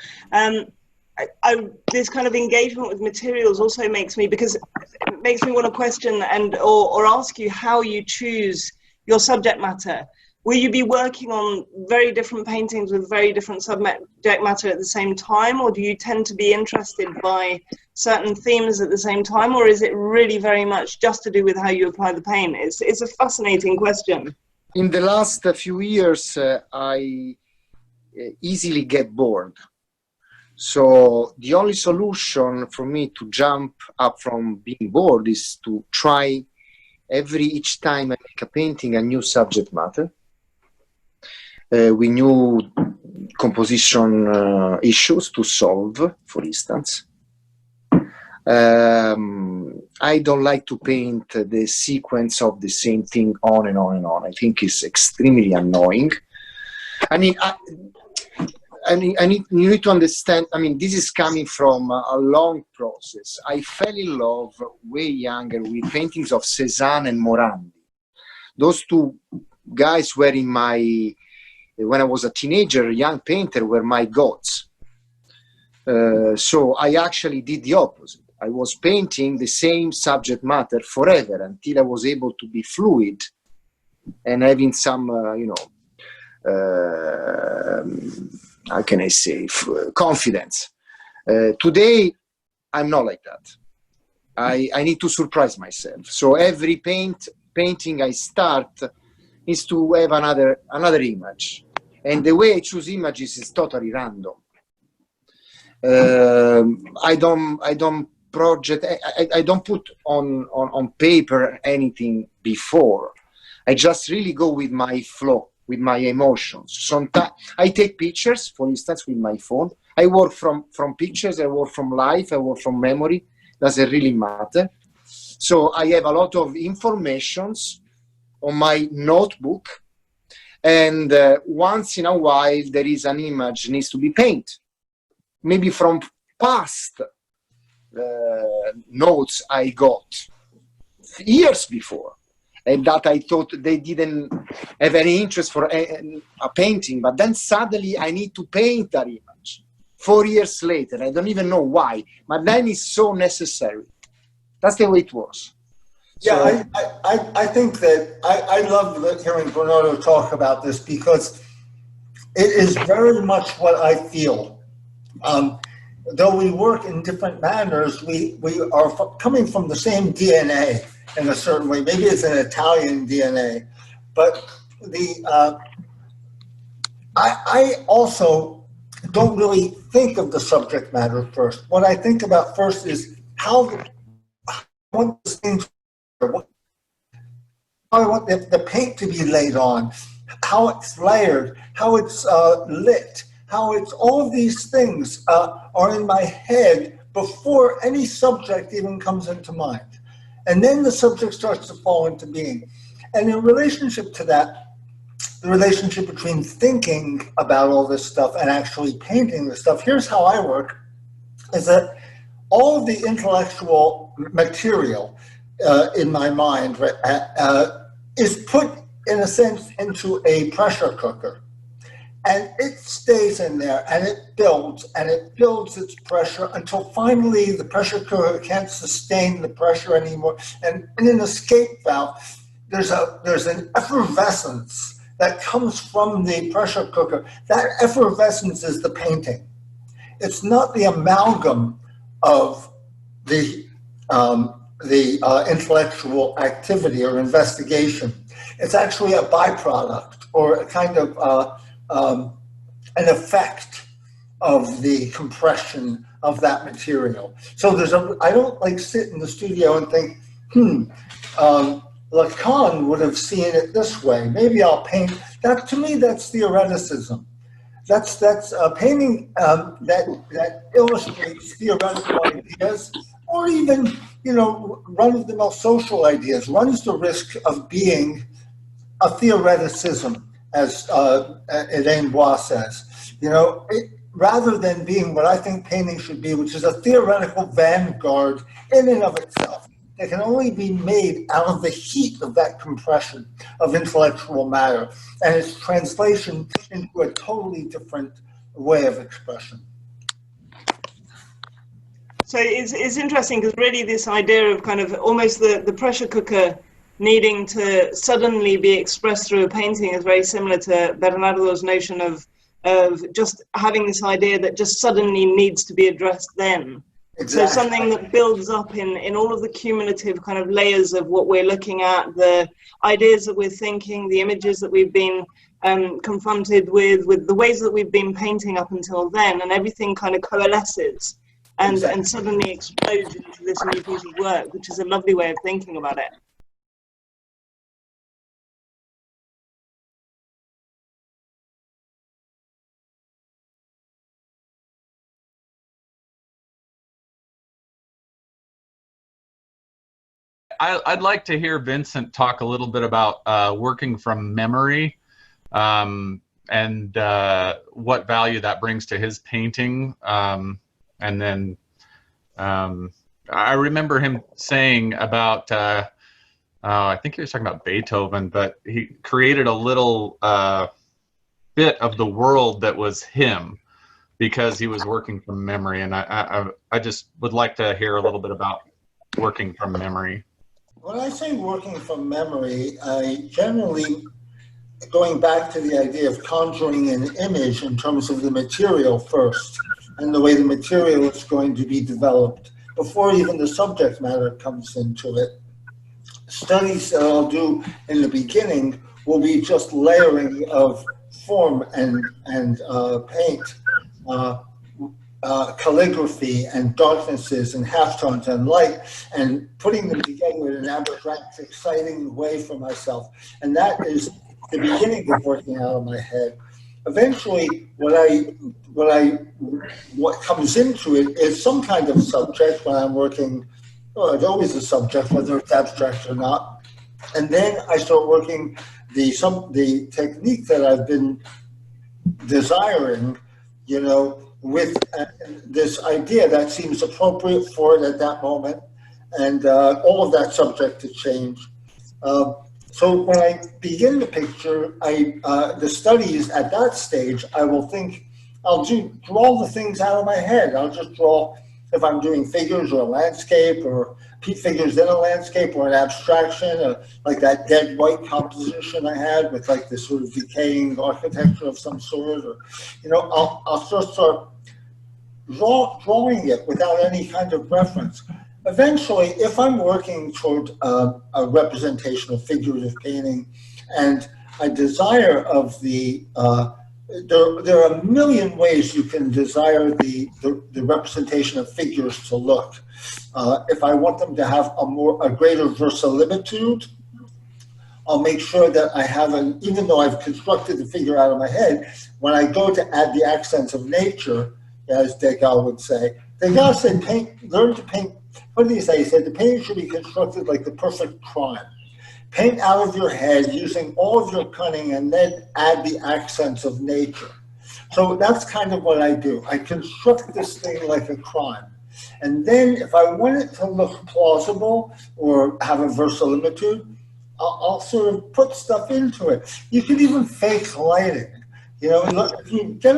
this kind of engagement with materials also makes me want to question or ask you how you choose your subject matter. Will you be working on very different paintings with very different subject matter at the same time, or do you tend to be interested by certain themes at the same time, or is it really very much just to do with how you apply the paint? It's a fascinating question. In the last few years, I easily get bored. So the only solution for me to jump up from being bored is to try each time I make a painting a new subject matter, with new composition issues to solve, for instance. I don't like to paint the sequence of the same thing on and on and on. I think it's extremely annoying. I mean, you need to understand, I mean, this is coming from a long process. I fell in love way younger with paintings of Cézanne and Morandi. Those two guys were in my, when I was a teenager, young painter, were my gods. So I actually did the opposite. I was painting the same subject matter forever until I was able to be fluid and having some, how can I say, confidence. Today, I'm not like that. I need to surprise myself. So every painting I start is to have another image. And the way I choose images is totally random. I don't project, I don't put on paper anything before. I just really go with my flow, with my emotions. Sometimes I take pictures, for instance, with my phone. I work from pictures, I work from life, I work from memory. Doesn't really matter. So I have a lot of informations on my notebook, and once in a while there is an image needs to be painted, maybe from past notes I got years before, and that I thought they didn't have any interest for a painting, but then suddenly I need to paint that image 4 years later. I don't even know why, but then it's so necessary. That's the way it was. Yeah, I think that I love hearing Bernardo talk about this, because it is very much what I feel. Though we work in different manners, we are coming from the same DNA in a certain way. Maybe it's an Italian DNA, but I also don't really think of the subject matter first. What I think about first is how I want this thing, I want the paint to be laid on, how it's layered, how it's lit, how it's, all of these things are in my head before any subject even comes into mind. And then the subject starts to fall into being. And in relationship to that, the relationship between thinking about all this stuff and actually painting this stuff, here's how I work, is that all of the intellectual material in my mind is put, in a sense, into a pressure cooker. And it stays in there, and it builds its pressure until finally the pressure cooker can't sustain the pressure anymore. And in an escape valve, there's an effervescence that comes from the pressure cooker. That effervescence is the painting. It's not the amalgam of the intellectual activity or investigation. It's actually a byproduct, or a kind of an effect of the compression of that material. So I don't like sit in the studio and think, Lacan would have seen it this way. Maybe I'll paint that. To me, that's theoreticism. That's painting that illustrates theoretical ideas, or even run-of-the-mill social ideas, runs the risk of being a theoreticism, as Elaine Bois says. Rather than being what I think painting should be, which is a theoretical vanguard in and of itself, that can only be made out of the heat of that compression of intellectual matter and its translation into a totally different way of expression. So it's interesting, because really this idea of kind of almost the pressure cooker needing to suddenly be expressed through a painting is very similar to Bernardo's notion of just having this idea that just suddenly needs to be addressed then. Exactly. So something that builds up in all of the cumulative kind of layers of what we're looking at, the ideas that we're thinking, the images that we've been confronted with the ways that we've been painting up until then, and everything kind of coalesces and suddenly explodes into this new piece of work, which is a lovely way of thinking about it. I'd like to hear Vincent talk a little bit about working from memory. and what value that brings to his painting. And then I remember him saying about, I think he was talking about Beethoven, but he created a little bit of the world that was him because he was working from memory. And I just would like to hear a little bit about working from memory. When I say working from memory, I generally, going back to the idea of conjuring an image in terms of the material first, and the way the material is going to be developed before even the subject matter comes into it. Studies that I'll do in the beginning will be just layering of form and paint, calligraphy and darknesses and halftones and light, and putting them together in an abstract, exciting way for myself. And that is the beginning of working out of my head. Eventually, what comes into it is some kind of subject when I'm working. Well, it's always a subject, whether it's abstract or not. And then I start working the technique that I've been desiring, with this idea that seems appropriate for it at that moment, and all of that subject to change. So when I begin the picture, the studies at that stage, I will think, draw the things out of my head. I'll just draw, if I'm doing figures or a landscape, or figures in a landscape, or an abstraction, like that dead white composition I had with like this sort of decaying architecture of some sort, or, I'll start drawing it without any kind of reference. Eventually, if I'm working toward a representation of figurative painting, and a desire of the, there are a million ways you can desire the representation of figures to look. If I want them to have a greater verisimilitude, I'll make sure that I have even though I've constructed the figure out of my head, when I go to add the accents of nature, as Degas would say, Degas said, learn to paint. What did he say? He said the painting should be constructed like the perfect crime. Paint out of your head using all of your cunning, and then add the accents of nature. So that's kind of what I do. I construct this thing like a crime. And then if I want it to look plausible or have a verisimilitude, I'll sort of put stuff into it. You can even fake lighting. If you get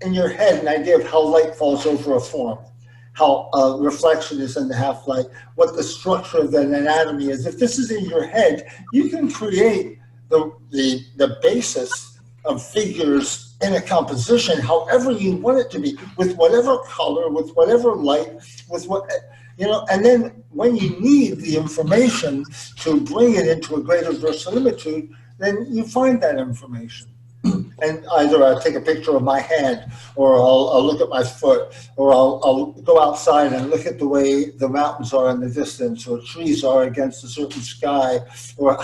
in your head an idea of how light falls over a form, how reflection is in the half-light, what the structure of an anatomy is. If this is in your head, you can create the basis of figures in a composition however you want it to be, with whatever color, with whatever light, with what, and then when you need the information to bring it into a greater verisimilitude, then you find that information. And either I'll take a picture of my hand, or I'll look at my foot, or I'll go outside and look at the way the mountains are in the distance, or trees are against a certain sky, or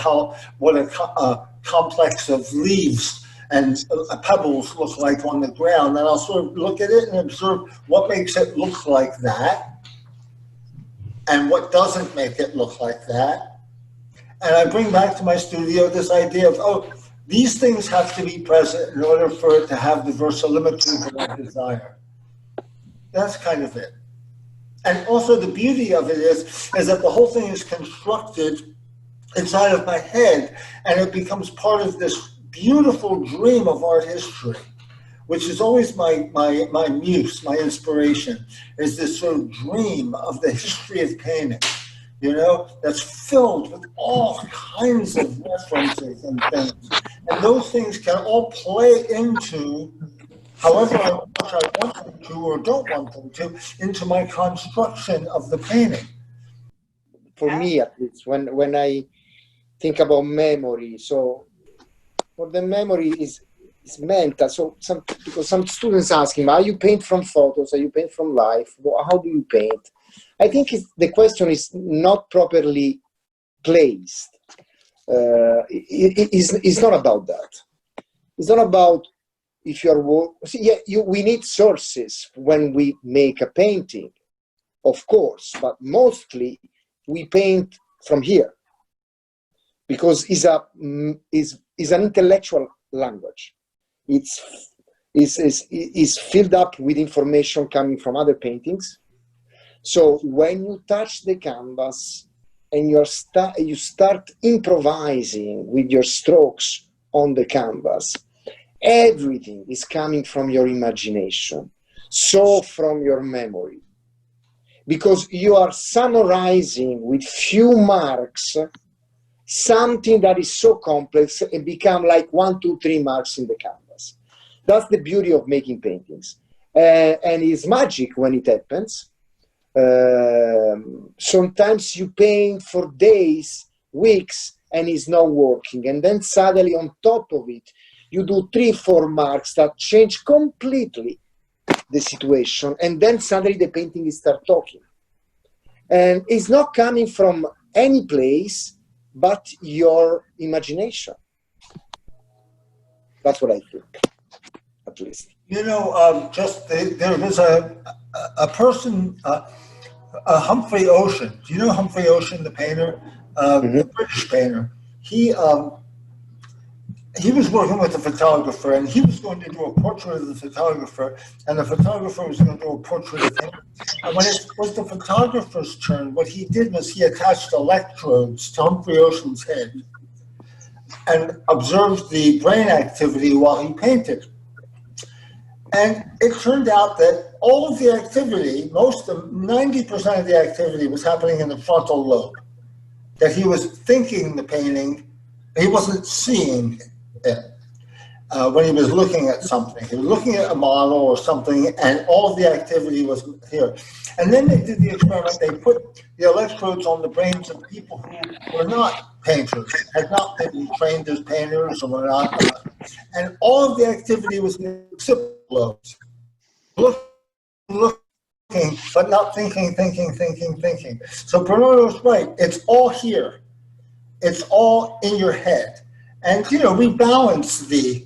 what a complex of leaves and pebbles look like on the ground. And I'll sort of look at it and observe what makes it look like that, and what doesn't make it look like that. And I bring back to my studio this idea of, these things have to be present in order for it to have the verisimilitude that I desire. That's kind of it. And also the beauty of it is that the whole thing is constructed inside of my head, and it becomes part of this beautiful dream of art history, which is always my muse, my inspiration, is this sort of dream of the history of painting. That's filled with all kinds of references and things. And those things can all play into, however much I want them to or don't want them to, into my construction of the painting. For me, at least, when I think about memory, so for the memory is mental. So because some students ask him, are you paint from photos? Are you paint from life? How do you paint? I think the question is not properly placed. It's not about that. It's not about if we need sources when we make a painting, of course, but mostly we paint from here because it's an intellectual language. is filled up with information coming from other paintings. So when you touch the canvas and you start improvising with your strokes on the canvas, everything is coming from your imagination, so from your memory, because you are summarizing with few marks something that is so complex and become like 1, 2, 3 marks in the canvas. That's the beauty of making paintings, and it's magic when it happens. Sometimes you paint for days, weeks, and it's not working, and then suddenly on top of it you do 3, 4 marks that change completely the situation, and then suddenly the painting is start talking, and it's not coming from any place but your imagination. That's what I think, at least. You know, there was a person, Humphrey Ocean. Do you know Humphrey Ocean, the painter, the British painter? He was working with a photographer, and he was going to do a portrait of the photographer, and the photographer was going to do a portrait of him. And when it was the photographer's turn, what he did was he attached electrodes to Humphrey Ocean's head and observed the brain activity while he painted. And it turned out that all of the activity, 90% of the activity was happening in the frontal lobe. That he was thinking the painting, he wasn't seeing it when he was looking at something. He was looking at a model or something, and all of the activity was here. And then they did the experiment. They put the electrodes on the brains of people who were not painters, had not been trained as painters, or were not. And all of the activity was in the occipital lobes. Looking, but not thinking. So Bernardo's right. It's all here. It's all in your head. And, you know, we believe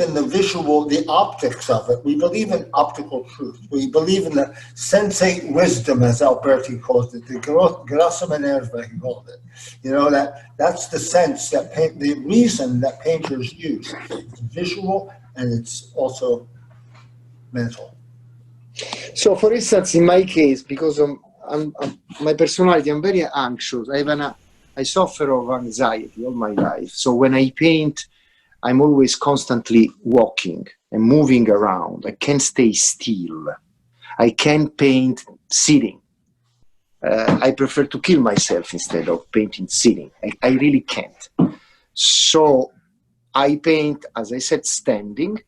in the visual, the optics of it. We believe in optical truth. We believe in the sensate wisdom, as Alberti calls it, the grossa minerva, he called it. You know, that's the sense, the reason that painters use. It's visual, and it's also mental. So, for instance, in my case, because my personality, I'm very anxious. I suffer of anxiety all my life. So when I paint, I'm always constantly walking and moving around. I can't stay still. I can't paint sitting. I prefer to kill myself instead of painting sitting. I really can't. So I paint, as I said, standing.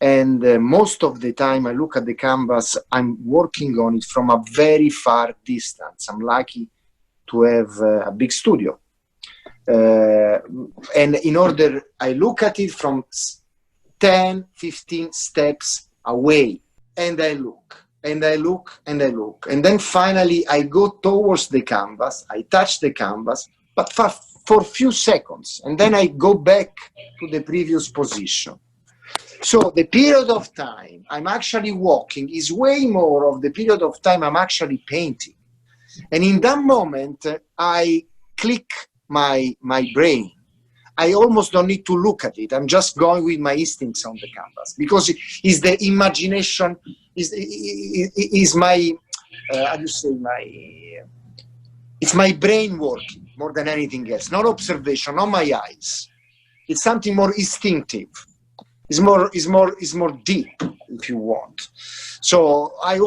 And most of the time I look at the canvas, I'm working on it from a very far distance. I'm lucky to have a big studio. And in order, I look at it from 10, 15 steps away. And I look, and I look, and I look. And then finally I go towards the canvas, I touch the canvas, but for a few seconds. And then I go back to the previous position. So the period of time I'm actually walking is way more of the period of time I'm actually painting. And in that moment, I click my brain. I almost don't need to look at it. I'm just going with my instincts on the canvas, because it's the imagination, is my, how do you say, it's my brain working more than anything else. Not observation, not my eyes. It's something more instinctive. It's more deep, if you want. So I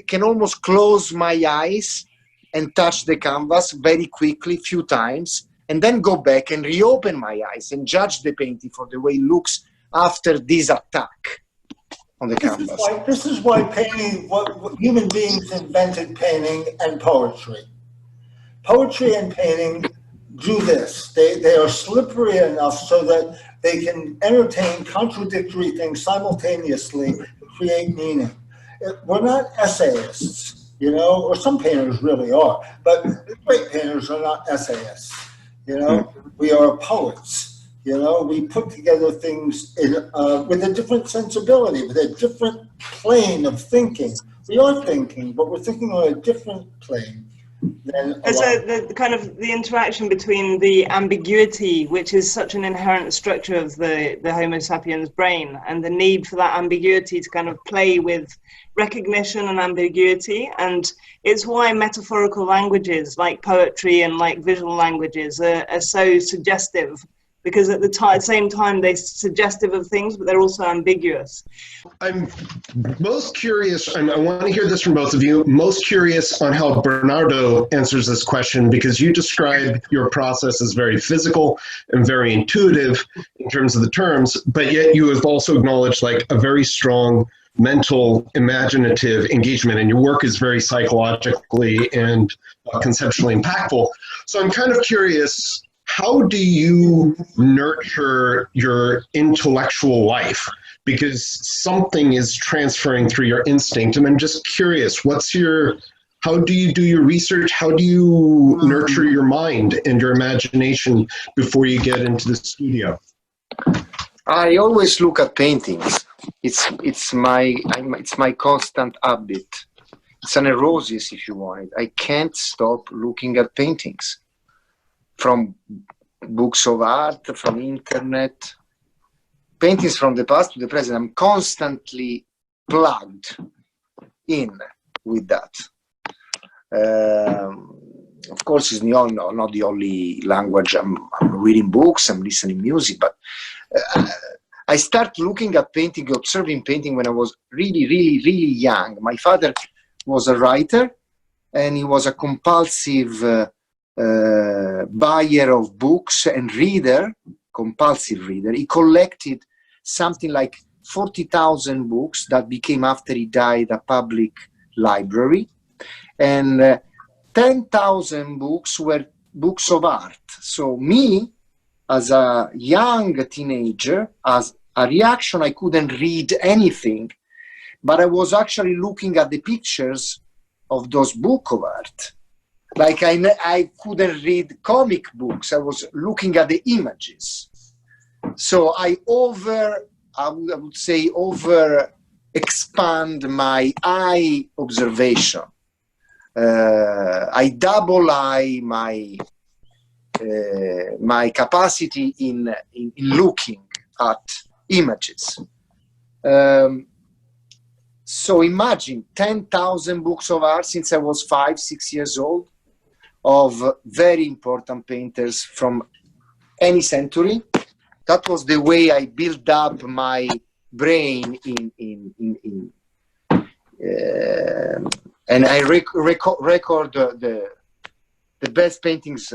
can almost close my eyes and touch the canvas very quickly, few times, and then go back and reopen my eyes and judge the painting for the way it looks after this attack on the canvas. This is why painting, what human beings invented painting and poetry. Poetry and painting do this. They are slippery enough so that they can entertain contradictory things simultaneously to create meaning. We're not essayists, you know, or some painters really are, but great painters are not essayists, you know. We are poets, you know. We put together things with a different sensibility, with a different plane of thinking. We are thinking, but we're thinking on a different plane. then So the kind of the interaction between the ambiguity, which is such an inherent structure of the Homo sapiens brain, and the need for that ambiguity to kind of play with recognition and ambiguity. And it's why metaphorical languages like poetry and like visual languages are so suggestive, because at the same time they're suggestive of things, but they're also ambiguous. I'm most curious, I want to hear this from both of you, most curious on how Bernardo answers this question, because you describe your process as very physical and very intuitive in terms of the terms, but yet you have also acknowledged like a very strong mental, imaginative engagement, and your work is very psychologically and conceptually impactful. So I'm kind of curious, how do you nurture your intellectual life? Because something is transferring through your instinct. And I'm just curious, how do you do your research? How do you nurture your mind and your imagination before you get into the studio? I always look at paintings. It's my constant habit. It's a neurosis, if you want it. I can't stop looking at paintings. From books of art, from internet, paintings from the past to the present. I'm constantly plugged in with that. Of course, it's not the only language. I'm reading books, I'm listening music, but I start looking at painting, observing painting when I was really, really, really young. My father was a writer, and he was a compulsive buyer of books and compulsive reader. He collected something like 40,000 books that became, after he died, a public library, and 10,000 books were books of art. So me, as a young teenager, as a reaction, I couldn't read anything, but I was actually looking at the pictures of those books of art. Like I couldn't read comic books. I was looking at the images. So I would say over expand my eye observation. I double my capacity in looking at images. So imagine 10,000 books of art since I was 5-6 years old, of very important painters from any century. That was the way I built up my brain and I record the best paintings,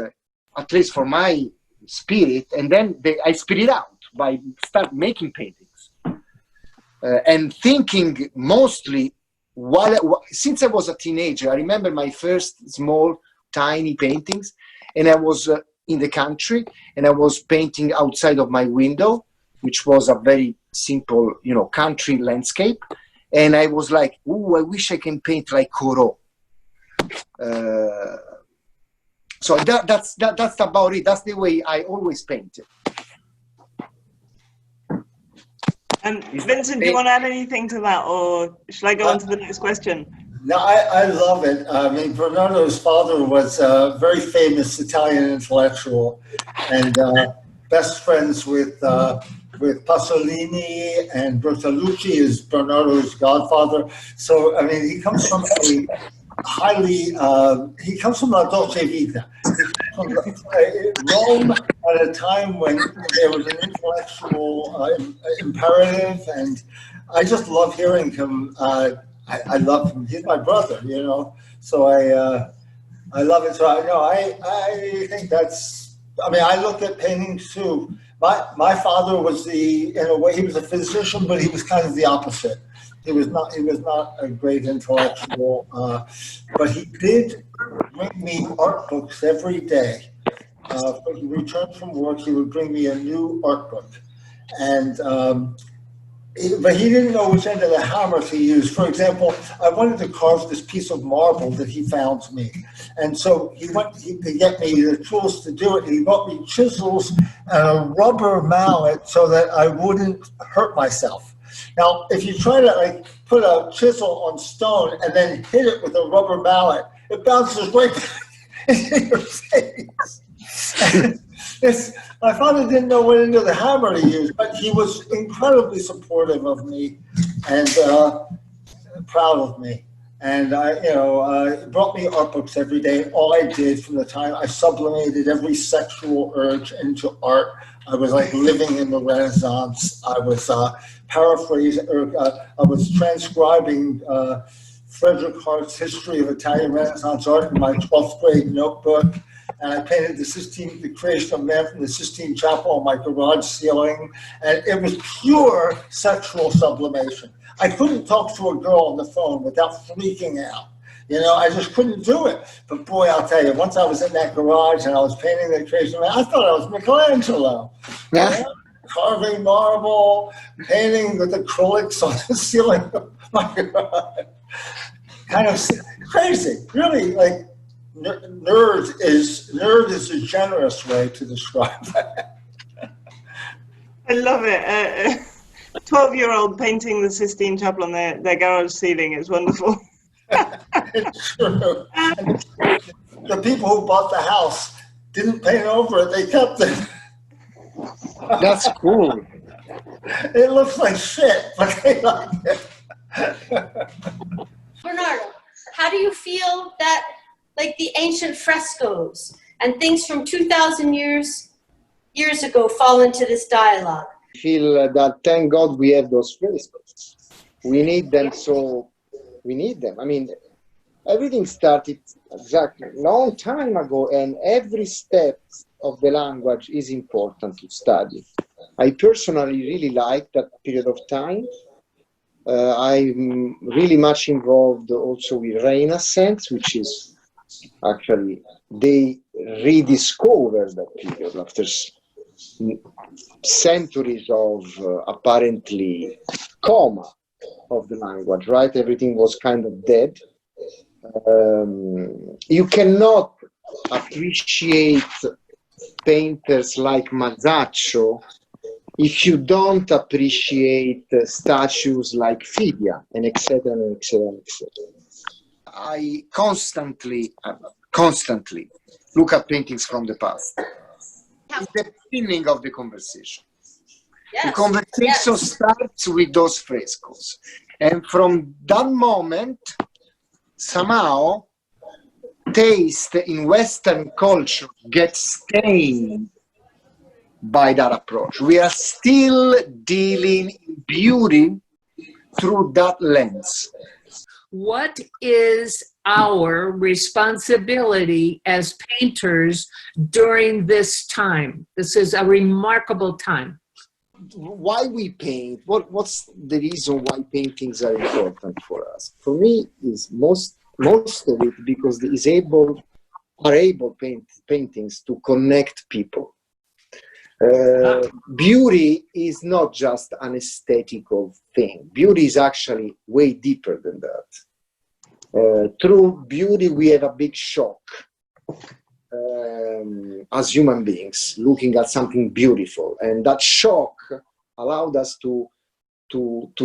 at least for my spirit, and then I spit it out by start making paintings and thinking mostly since I was a teenager. I remember my first small tiny paintings, and I was in the country, and I was painting outside of my window, which was a very simple, country landscape, and I was like, "Ooh, I wish I can paint like Corot." So that's about it. That's the way I always painted. Vincent, do you want to add anything to that, or should I go on to the next question? No, I love it. I mean, Bernardo's father was a very famous Italian intellectual, and best friends with Pasolini, and Bertolucci is Bernardo's godfather. So, I mean, he comes from he comes from La Dolce Vita. From Rome at a time when there was an intellectual imperative, and I just love hearing him. I love him. He's my brother, So I love it. So I think that's. I mean, I look at paintings too. My father was in a way, he was a physician, but he was kind of the opposite. He was not a great intellectual, but he did bring me art books every day. When he returned from work, he would bring me a new art book, and. But he didn't know which end of the hammer to use. For example, I wanted to carve this piece of marble that he found me. And so he went to get me the tools to do it. He bought me chisels and a rubber mallet so that I wouldn't hurt myself. Now, if you try to put a chisel on stone and then hit it with a rubber mallet, it bounces right in your face. My father didn't know when into the hammer to use, but he was incredibly supportive of me and proud of me. And brought me art books every day. All I did from the time I sublimated every sexual urge into art. I was like living in the Renaissance. I was paraphrasing, I was transcribing Frederick Hart's History of Italian Renaissance Art in my 12th grade notebook. And I painted the creation of man from the Sistine Chapel on my garage ceiling. And it was pure sexual sublimation. I couldn't talk to a girl on the phone without freaking out. I just couldn't do it. But boy, I'll tell you, once I was in that garage and I was painting the creation of man, I thought I was Michelangelo. Yeah. Carving marble, painting with acrylics on the ceiling of my garage. Kind of crazy, really, like nerd is a generous way to describe that. I love it. 12-year-old painting the Sistine Chapel on their garage ceiling is wonderful. It's true. And the people who bought the house didn't paint over it, they kept it. That's cool. It looks like shit, but they like it. Bernardo, how do you feel that, like, the ancient frescoes and things from 2,000 years ago fall into this dialogue? I feel that, thank God, we have those frescoes. We need them, so we need them. I mean, everything started exactly a long time ago, and every step of the language is important to study. I personally really like that period of time. I'm really much involved also with Renaissance, which is actually, they rediscovered that period after centuries of apparently coma of the language, right? Everything was kind of dead. You cannot appreciate painters like Masaccio if you don't appreciate statues like Fidia, and etc., and etc., etc. I constantly look at paintings from the past. It's the beginning of the conversation. Yes. The conversation starts with those frescoes. And from that moment, somehow, taste in Western culture gets stained by that approach. We are still dealing in beauty through that lens. What is our responsibility as painters during this time? This is a remarkable time. Why we paint? What's the reason why paintings are important for us? For me, is most of it because paintings to connect people. Beauty is not just an aesthetical thing. Beauty is actually way deeper than that. Through beauty, we have a big shock as human beings, looking at something beautiful, and that shock allowed us to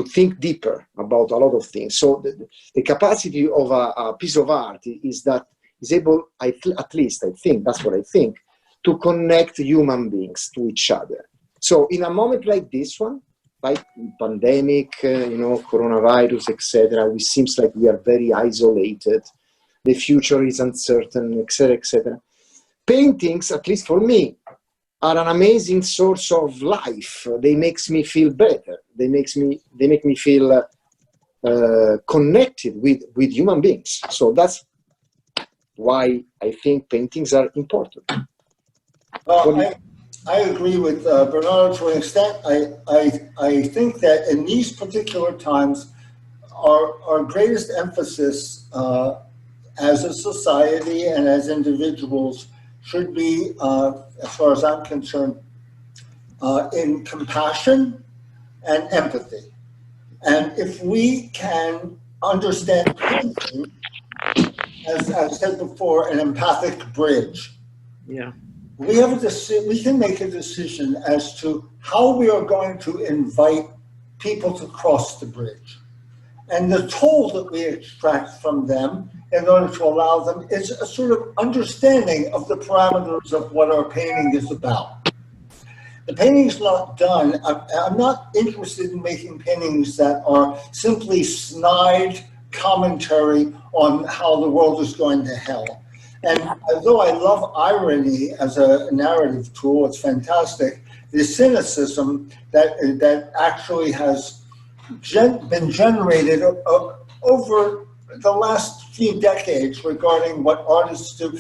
think deeper about a lot of things. So the capacity of a piece of art is able, at least I think, that's what I think, to connect human beings to each other. So in a moment like this one, like pandemic, coronavirus, etc., it seems like we are very isolated. The future is uncertain, etc., etc. Paintings, at least for me, are an amazing source of life. They make me feel better. They make me feel connected with human beings. So that's why I think paintings are important. Well, I agree with Bernardo to an extent. I think that in these particular times, our greatest emphasis as a society and as individuals should be, as far as I'm concerned, in compassion and empathy. And if we can understand painting, as I said before, an empathic bridge, Yeah. we can make a decision as to how we are going to invite people to cross the bridge. And the toll that we extract from them in order to allow them is a sort of understanding of the parameters of what our painting is about. The painting's not done. I'm not interested in making paintings that are simply snide commentary on how the world is going to hell. And although I love irony as a narrative tool, it's fantastic, the cynicism that actually has been generated over the last few decades regarding what artists do,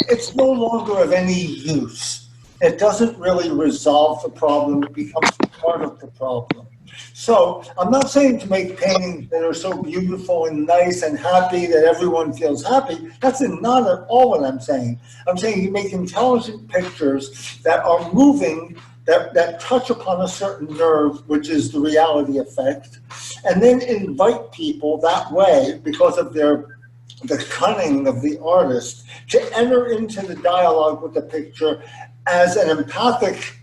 it's no longer of any use. It doesn't really resolve the problem, it becomes part of the problem. So I'm not saying to make paintings that are so beautiful and nice and happy that everyone feels happy. That's not at all what I'm saying. I'm saying you make intelligent pictures that are moving, that touch upon a certain nerve, which is the reality effect, and then invite people that way, because of the cunning of the artist, to enter into the dialogue with the picture as in an empathic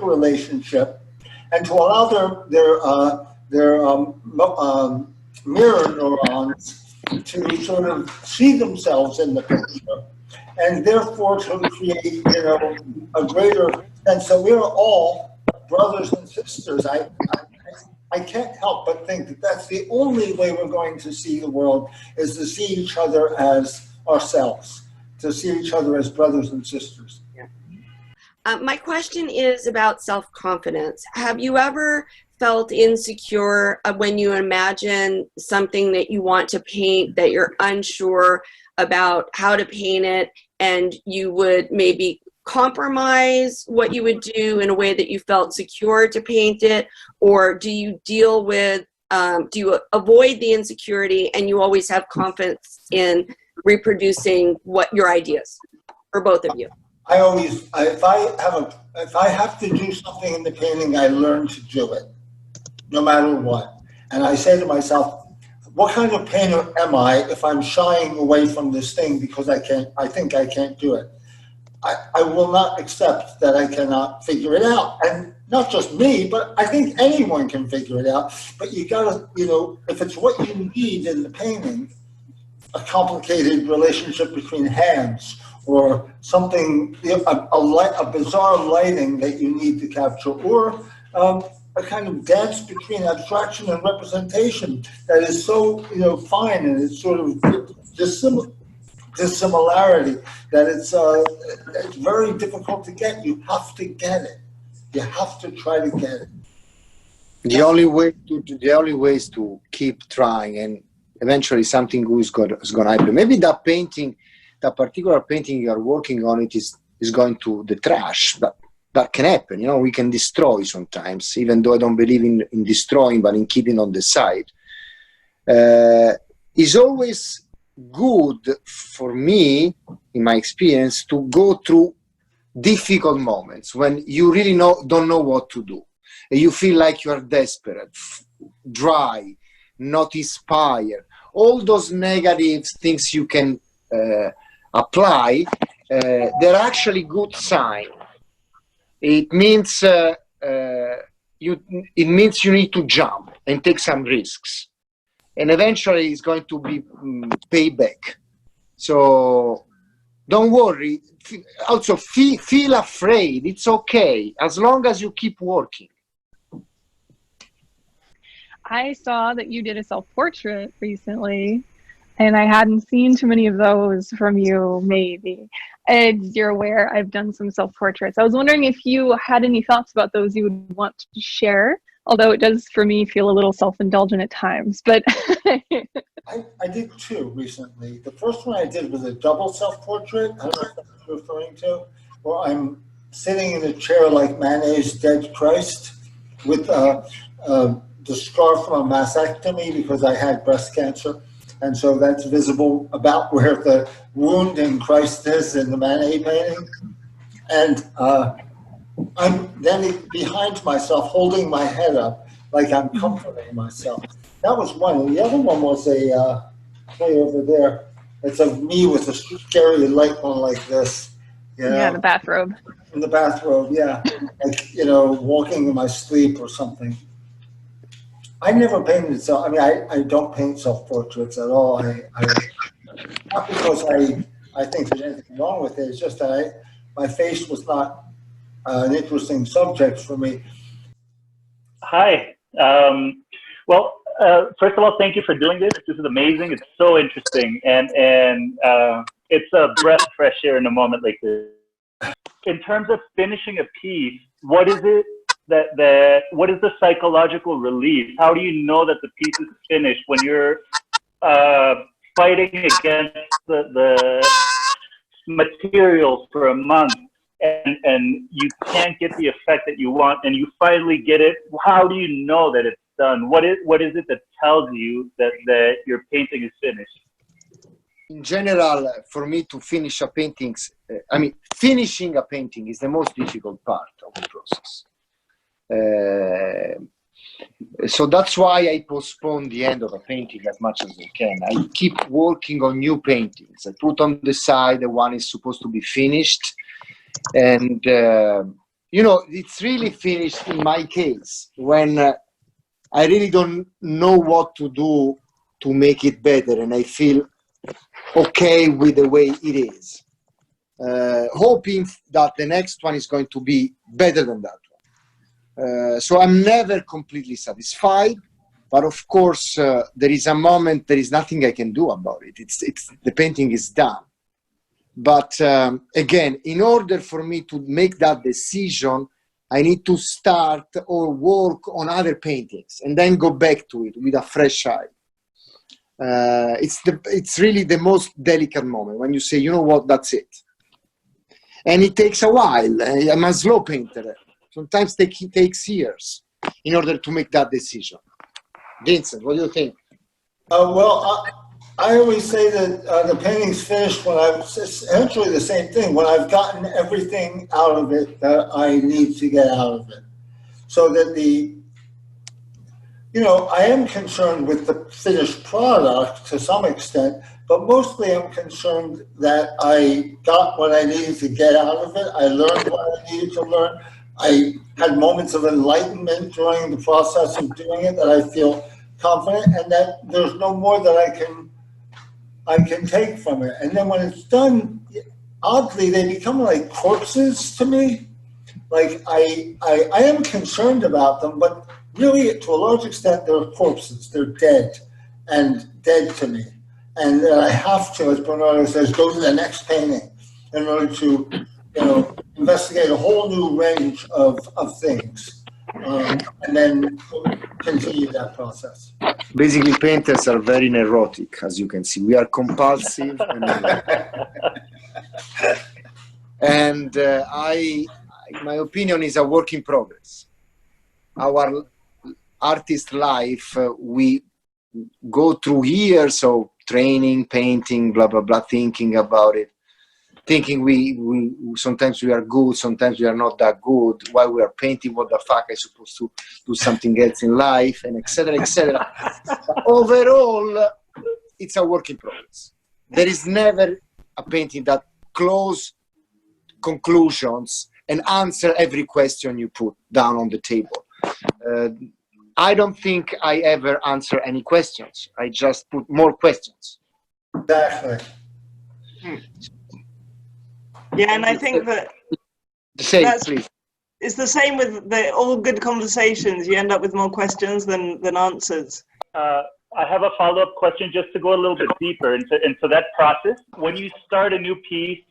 relationship, and to allow their mirror neurons to sort of see themselves in the picture, and therefore to create, a greater sense that we're all brothers and sisters. I can't help but think that that's the only way we're going to see the world, is to see each other as ourselves, to see each other as brothers and sisters. My question is about self-confidence. Have you ever felt insecure when you imagine something that you want to paint, that you're unsure about how to paint it, and you would maybe compromise what you would do in a way that you felt secure to paint it? Or do you deal with, do you avoid the insecurity and you always have confidence in reproducing what your ideas, for both of you? If I have to do something in the painting, I learn to do it, no matter what. And I say to myself, what kind of painter am I if I'm shying away from this thing because I think I can't do it? I will not accept that I cannot figure it out. And not just me, but I think anyone can figure it out. But you gotta, if it's what you need in the painting, a complicated relationship between hands, or something, a bizarre lighting that you need to capture, or a kind of dance between abstraction and representation that is so, fine, and it's sort of dissimilarity that it's very difficult to get. You have to get it. You have to try to get it. The only way is to keep trying, and eventually something good is going to happen. Maybe that particular painting you are working on, it is going to the trash. That can happen. We can destroy sometimes, even though I don't believe in destroying, but in keeping on the side. It's always good for me, in my experience, to go through difficult moments when you really don't know what to do. And you feel like you are desperate, dry, not inspired. All those negative things you can apply, they're actually good sign. It means you need to jump and take some risks, and eventually it's going to be payback. So don't worry. Also, feel afraid. It's okay as long as you keep working. I saw that you did a self-portrait recently, and I hadn't seen too many of those from you, maybe. As you're aware, I've done some self-portraits. I was wondering if you had any thoughts about those you would want to share, although it does, for me, feel a little self-indulgent at times. But I did two recently. The first one I did was a double self-portrait. I don't know if that's what you're referring to, where I'm sitting in a chair like Manet's Dead Christ with the scar from a mastectomy because I had breast cancer. And so that's visible about where the wound in Christ is in the Manet painting. And I'm then behind myself, holding my head up like I'm comforting myself. That was one. And the other one was way over there. It's of me with a scary light one like this. Yeah, the bathrobe. In the bathrobe, yeah. Like, walking in my sleep or something. I never painted self. I mean, I don't paint self-portraits at all. Not because I think there's anything wrong with it. It's just that my face was not an interesting subject for me. Hi. Well, first of all, thank you for doing this. This is amazing. It's so interesting, and it's a breath of fresh air in a moment like this. In terms of finishing a piece, what is it what is the psychological relief? How do you know that the piece is finished when you're fighting against the materials for a month and you can't get the effect that you want and you finally get it? How do you know that it's done? What is it that tells you that your painting is finished? In general, for me to finish a painting, finishing a painting is the most difficult part of the process. So that's why I postpone the end of a painting as much as I can. I keep working on new paintings. I put on the side the one is supposed to be finished. And, it's really finished in my case when I really don't know what to do to make it better. And I feel okay with the way it is. Hoping that the next one is going to be better than that one. So I'm never completely satisfied, but of course there is a moment, there is nothing I can do about it. It's the painting is done. But again, in order for me to make that decision, I need to start or work on other paintings and then go back to it with a fresh eye. It's really the most delicate moment when you say, you know what, that's it. And it takes a while. I'm a slow painter. Sometimes it takes years in order to make that decision. Vincent, what do you think? I always say that the painting's finished when it's essentially the same thing, when I've gotten everything out of it that I need to get out of it. So that I am concerned with the finished product to some extent, but mostly I'm concerned that I got what I needed to get out of it. I learned what I needed to learn. I had moments of enlightenment during the process of doing it that I feel confident, and that there's no more that I can take from it. And then when it's done, oddly, they become like corpses to me. Like I am concerned about them, but really, to a large extent, they're corpses. They're dead, and dead to me. And I have to, as Bernardo says, go to the next painting in order to, investigate a whole new range of things, and then continue that process. Basically, painters are very neurotic, as you can see. We are compulsive, and my opinion is a work in progress. Our artist life, we go through years of training, painting, blah, blah, blah, thinking about it, thinking we sometimes we are good, sometimes we are not that good. While we are painting, what the fuck, I'm supposed to do something else in life, and etc., etc. But overall, it's a work in progress. There is never a painting that close conclusions and answer every question you put down on the table. I don't think I ever answer any questions. I just put more questions. Exactly. Yeah, and I think that it's the same with all good conversations. You end up with more questions than answers. I have a follow-up question just to go a little bit deeper into that process. When you start a new piece,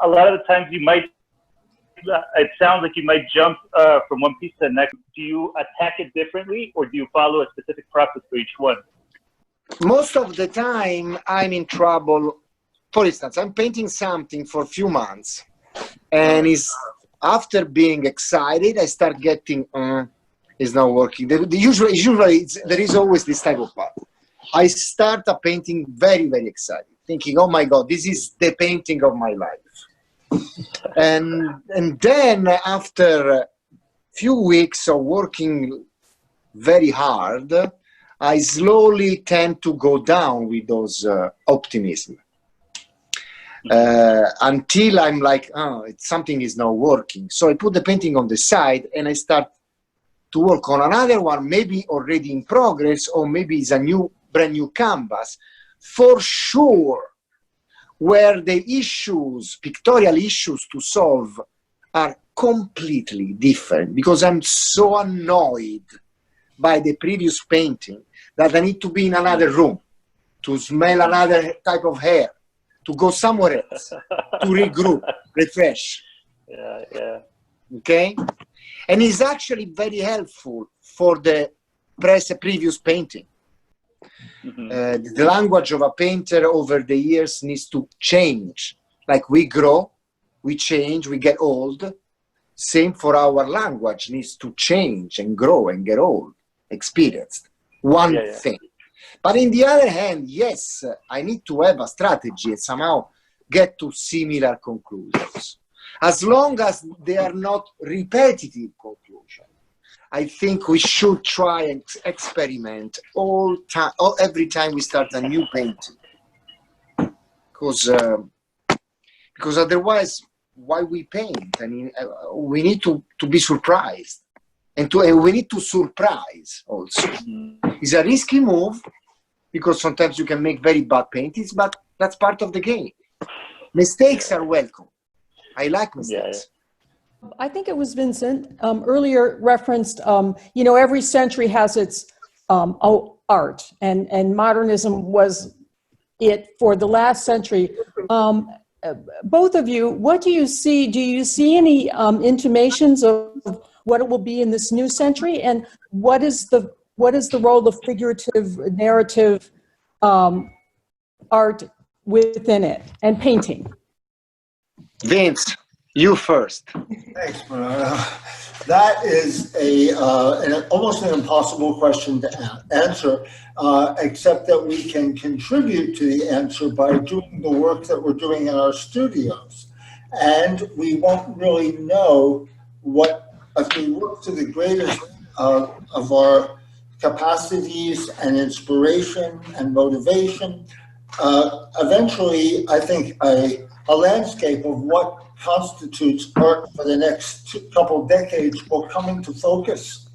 a lot of the times it sounds like you might jump from one piece to the next. Do you attack it differently, or do you follow a specific process for each one? Most of the time, I'm in trouble. For instance, I'm painting something for a few months, and after being excited, I start getting, it's not working. Usually there is always this type of part. I start a painting very, very excited, thinking, oh my God, this is the painting of my life. And then after a few weeks of working very hard, I slowly tend to go down with those optimism. Until I'm like, something is not working. So I put the painting on the side and I start to work on another one, maybe already in progress, or maybe it's a brand new canvas, for sure, where the issues, pictorial issues to solve are completely different, because I'm so annoyed by the previous painting that I need to be in another room, to smell another type of hair, to go somewhere else, to regroup, refresh. Yeah. Okay? And it's actually very helpful for the previous painting. The language of a painter over the years needs to change. Like we grow, we change, we get old. Same for our language, needs to change and grow and get old, experienced. One thing. But in the other hand, yes, I need to have a strategy and somehow get to similar conclusions. As long as they are not repetitive conclusions, I think we should try and experiment every time we start a new painting. Because otherwise, why we paint? I mean, we need to be surprised. And we need to surprise also. It's a risky move, because sometimes you can make very bad paintings, but that's part of the game. Mistakes are welcome. I like mistakes. I think it was Vincent earlier referenced, every century has its art, and modernism was it for the last century. Both of you, what do you see? Do you see any intimations of what it will be in this new century? And what is the role of figurative narrative art within it, and painting? Vince, you first. Thanks, Bernardo. That is almost an impossible question to answer, except that we can contribute to the answer by doing the work that we're doing in our studios. And we won't really know if we work to the greatest of our capacities and inspiration and motivation, eventually, I think a landscape of what constitutes art for the next couple of decades will come into focus.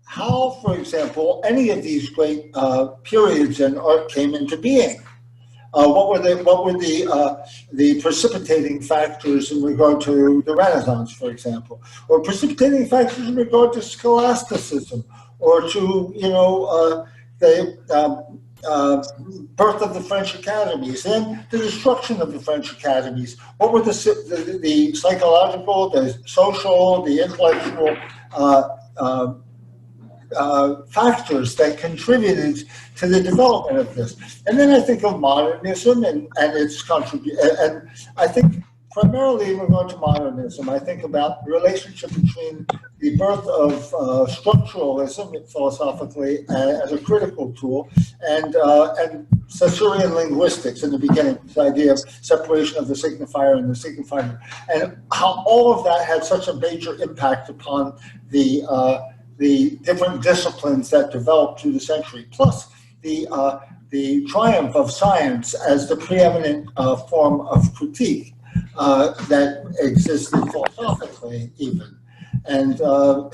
How, for example, any of these great periods in art came into being? What were the precipitating factors in regard to the Renaissance, for example, or precipitating factors in regard to scholasticism, or to the birth of the French academies, and the destruction of the French academies? What were the psychological, the social, the intellectual factors that contributed to the development of this? And then I think of modernism and its contribution. And I think primarily in regard to modernism, I think about the relationship between the birth of structuralism philosophically as a critical tool, and Saussurean linguistics in the beginning, this idea of separation of the signifier and the signifier, and how all of that had such a major impact upon the different disciplines that developed through the century, plus the triumph of science as the preeminent form of critique that existed philosophically even. And our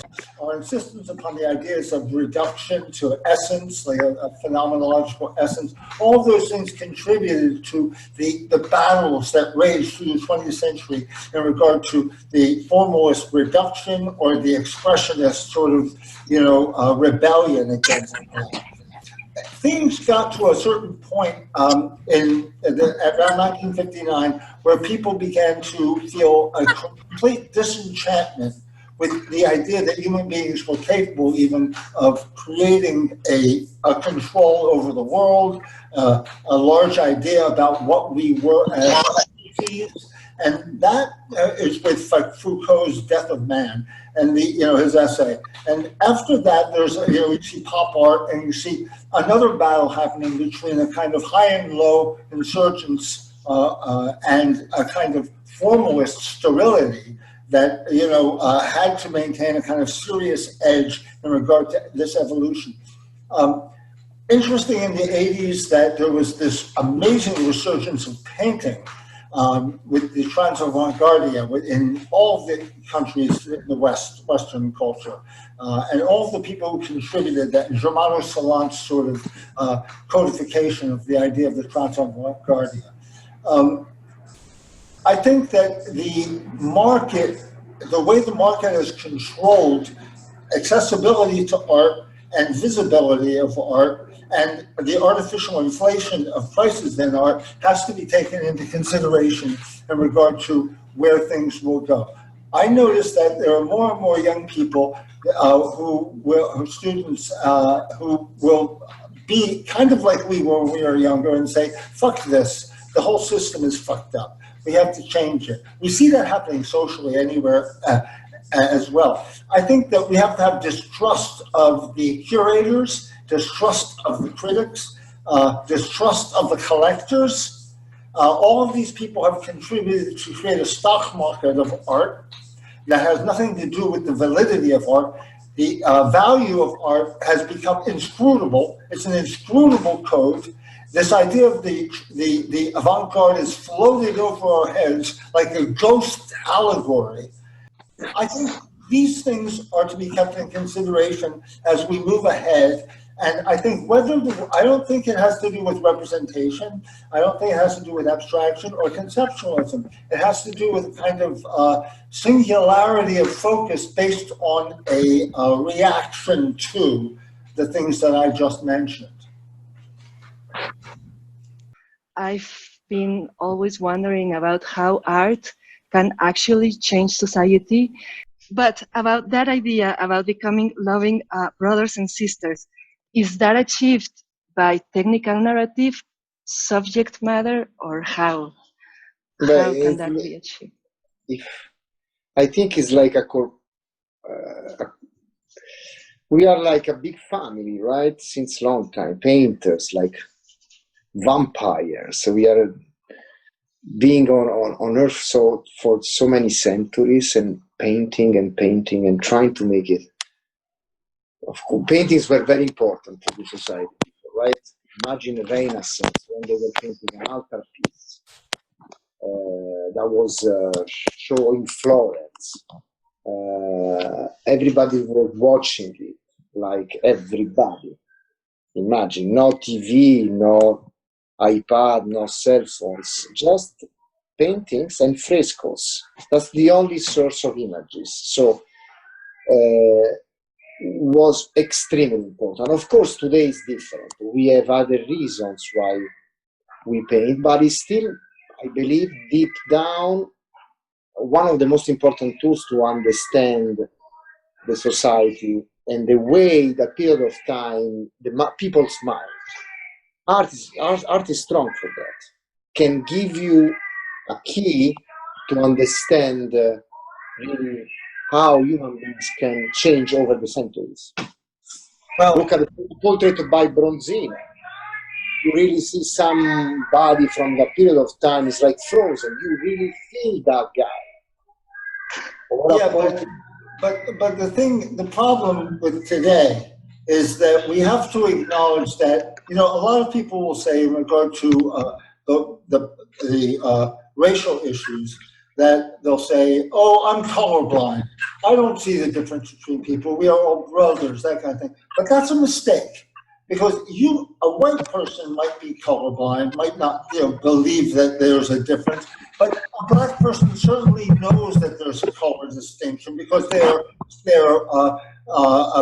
insistence upon the ideas of reduction to essence, like a phenomenological essence, all of those things contributed to the battles that raged through the 20th century in regard to the formalist reduction or the expressionist sort of, rebellion against it. Things got to a certain point around 1959 where people began to feel a complete disenchantment with the idea that human beings were capable even of creating a control over the world, a large idea about what we were as species. And that is with Foucault's Death of Man and his essay. And after that, there's you see pop art, and you see another battle happening between a kind of high and low insurgents and a kind of formalist sterility that had to maintain a kind of serious edge in regard to this evolution. Interesting in the 80s that there was this amazing resurgence of painting with the Trans-Avant-Gardia in all of the countries in the Western culture, and all of the people who contributed that Germano-Savant sort of codification of the idea of the Trans-Avant-Gardia. I think that the way the market has controlled accessibility to art and visibility of art and the artificial inflation of prices in art has to be taken into consideration in regard to where things will go. I noticed that there are more and more young people students who will be kind of like we were when we were younger and say, fuck this, the whole system is fucked up. We have to change it. We see that happening socially anywhere as well. I think that we have to have distrust of the curators, distrust of the critics, distrust of the collectors. All of these people have contributed to create a stock market of art that has nothing to do with the validity of art. The value of art has become inscrutable. It's an inscrutable code. This idea of the avant-garde is floated over our heads like a ghost allegory. I think these things are to be kept in consideration as we move ahead. And I think I don't think it has to do with representation. I don't think it has to do with abstraction or conceptualism. It has to do with kind of singularity of focus based on a reaction to the things that I just mentioned. I've been always wondering about how art can actually change society. But about that idea about becoming loving brothers and sisters, is that achieved by technical narrative, subject matter, or how? How can that be achieved? I think it's like we are like a big family, right? Since long time, painters, like vampires. So we are being on Earth for so many centuries and painting and trying to make it. Of course, paintings were very important to the society, right? Imagine the Renaissance when they were painting an altar piece that was shown in Florence. Everybody was watching it, like everybody. Imagine, no TV, no iPad, no cell phones, just paintings and frescoes. That's the only source of images. So was extremely important. Of course, today is different. We have other reasons why we paint, but it's still, I believe, deep down, one of the most important tools to understand the society and the way, that period of time, people smile. Art is strong for that. Can give you a key to understand really how human beings can change over the centuries. Well, look at the portrait by Bronzino. You really see somebody from that period of time is like frozen. You really feel that guy. Yeah, but the problem with today is that we have to acknowledge that, a lot of people will say in regard to the racial issues, that they'll say, oh, I'm colorblind. I don't see the difference between people. We are all brothers, that kind of thing. But that's a mistake, because a white person might be colorblind, might not believe that there's a difference, but a black person certainly knows that there's a color distinction, because they're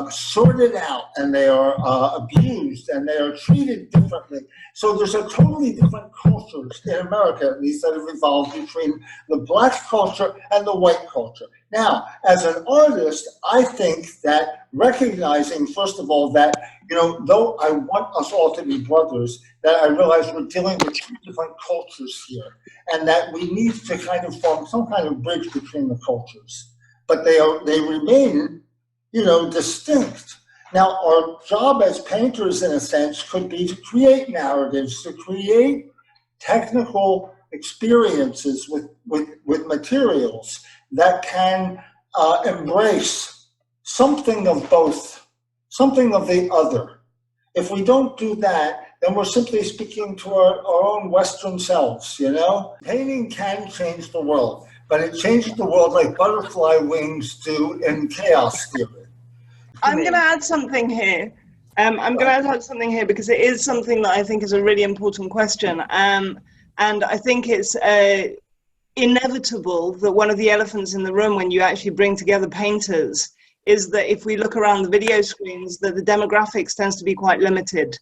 sorted out and they are abused and they are treated differently. So there's a totally different cultures in America, at least, that have evolved between the black culture and the white culture. Now, as an artist, I think that recognizing, first of all, that, though I want us all to be brothers, that I realize we're dealing with two different cultures here, and that we need to kind of form some kind of bridge between the cultures. But they remain, distinct. Now, our job as painters, in a sense, could be to create narratives, to create technical experiences with materials that can embrace something of both, something of the other. If we don't do that, then we're simply speaking to our own Western selves, you know? Painting can change the world, but it changes the world like butterfly wings do in chaos theory. I'm going to add something here. I'm going to add something here because it is something that I think is a really important question. And I think it's inevitable that one of the elephants in the room when you actually bring together painters is that if we look around the video screens, that the demographics tends to be quite limited.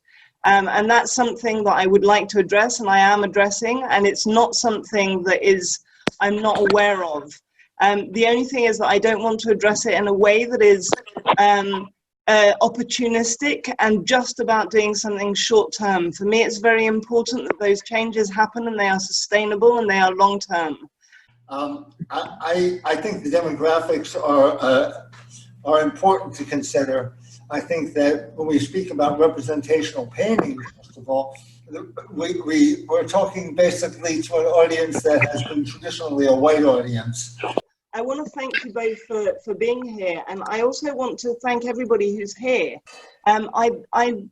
And that's something that I would like to address, and I am addressing, and it's not something that I'm not aware of. The only thing is that I don't want to address it in a way that is opportunistic and just about doing something short term. For me, it's very important that those changes happen and they are sustainable and they are long term. I think the demographics are important to consider. I think that when we speak about representational painting, first of all, we're talking basically to an audience that has been traditionally a white audience. I want to thank you both for being here, and I also want to thank everybody who's here. The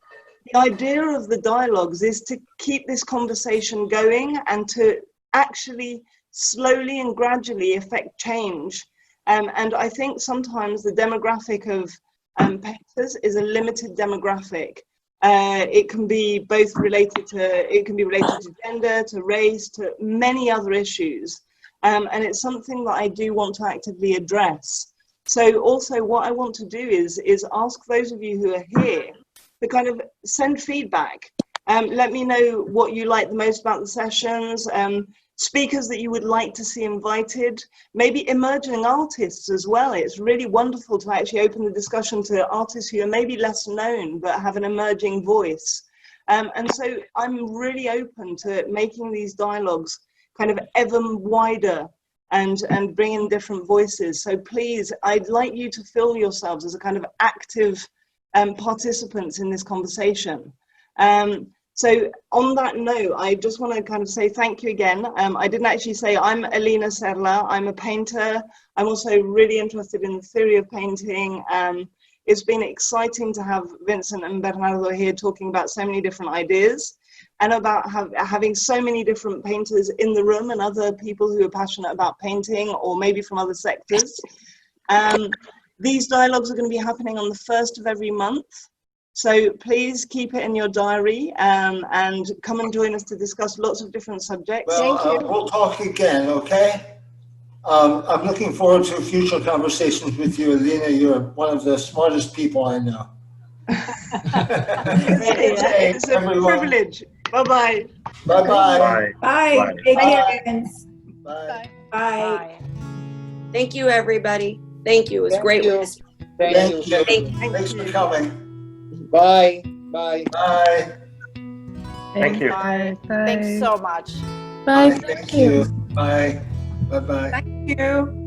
idea of the dialogues is to keep this conversation going and to actually slowly and gradually affect change. And I think sometimes the demographic of painters is a limited demographic. It can be both related to gender, to race, to many other issues. And it's something that I do want to actively address. So also what I want to do is ask those of you who are here to kind of send feedback. Let me know what you like the most about the sessions, speakers that you would like to see invited, maybe emerging artists as well. It's really wonderful to actually open the discussion to artists who are maybe less known but have an emerging voice. And so I'm really open to making these dialogues kind of ever wider and bring in different voices. So please, I'd like you to feel yourselves as a kind of active participants in this conversation. So on that note, I just want to kind of say thank you again. I didn't actually say I'm Elina Cerla. I'm a painter. I'm also really interested in the theory of painting. It's been exciting to have Vincent and Bernardo here talking about so many different ideas and about having so many different painters in the room and other people who are passionate about painting or maybe from other sectors. These dialogues are going to be happening on the 1st of every month. So please keep it in your diary and come and join us to discuss lots of different subjects. Well, we'll talk again, okay? I'm looking forward to future conversations with you, Elina. You're one of the smartest people I know. It's a privilege. Bye-bye. Bye-bye. Bye. Take care, friends. Bye. Bye. Thank you, everybody. Thank you. It was great. Thank you. Thanks for coming. Bye. Bye. Bye. Thank you. Bye. Thanks so much. Bye. Thank you. Bye. Bye-bye. Thank you.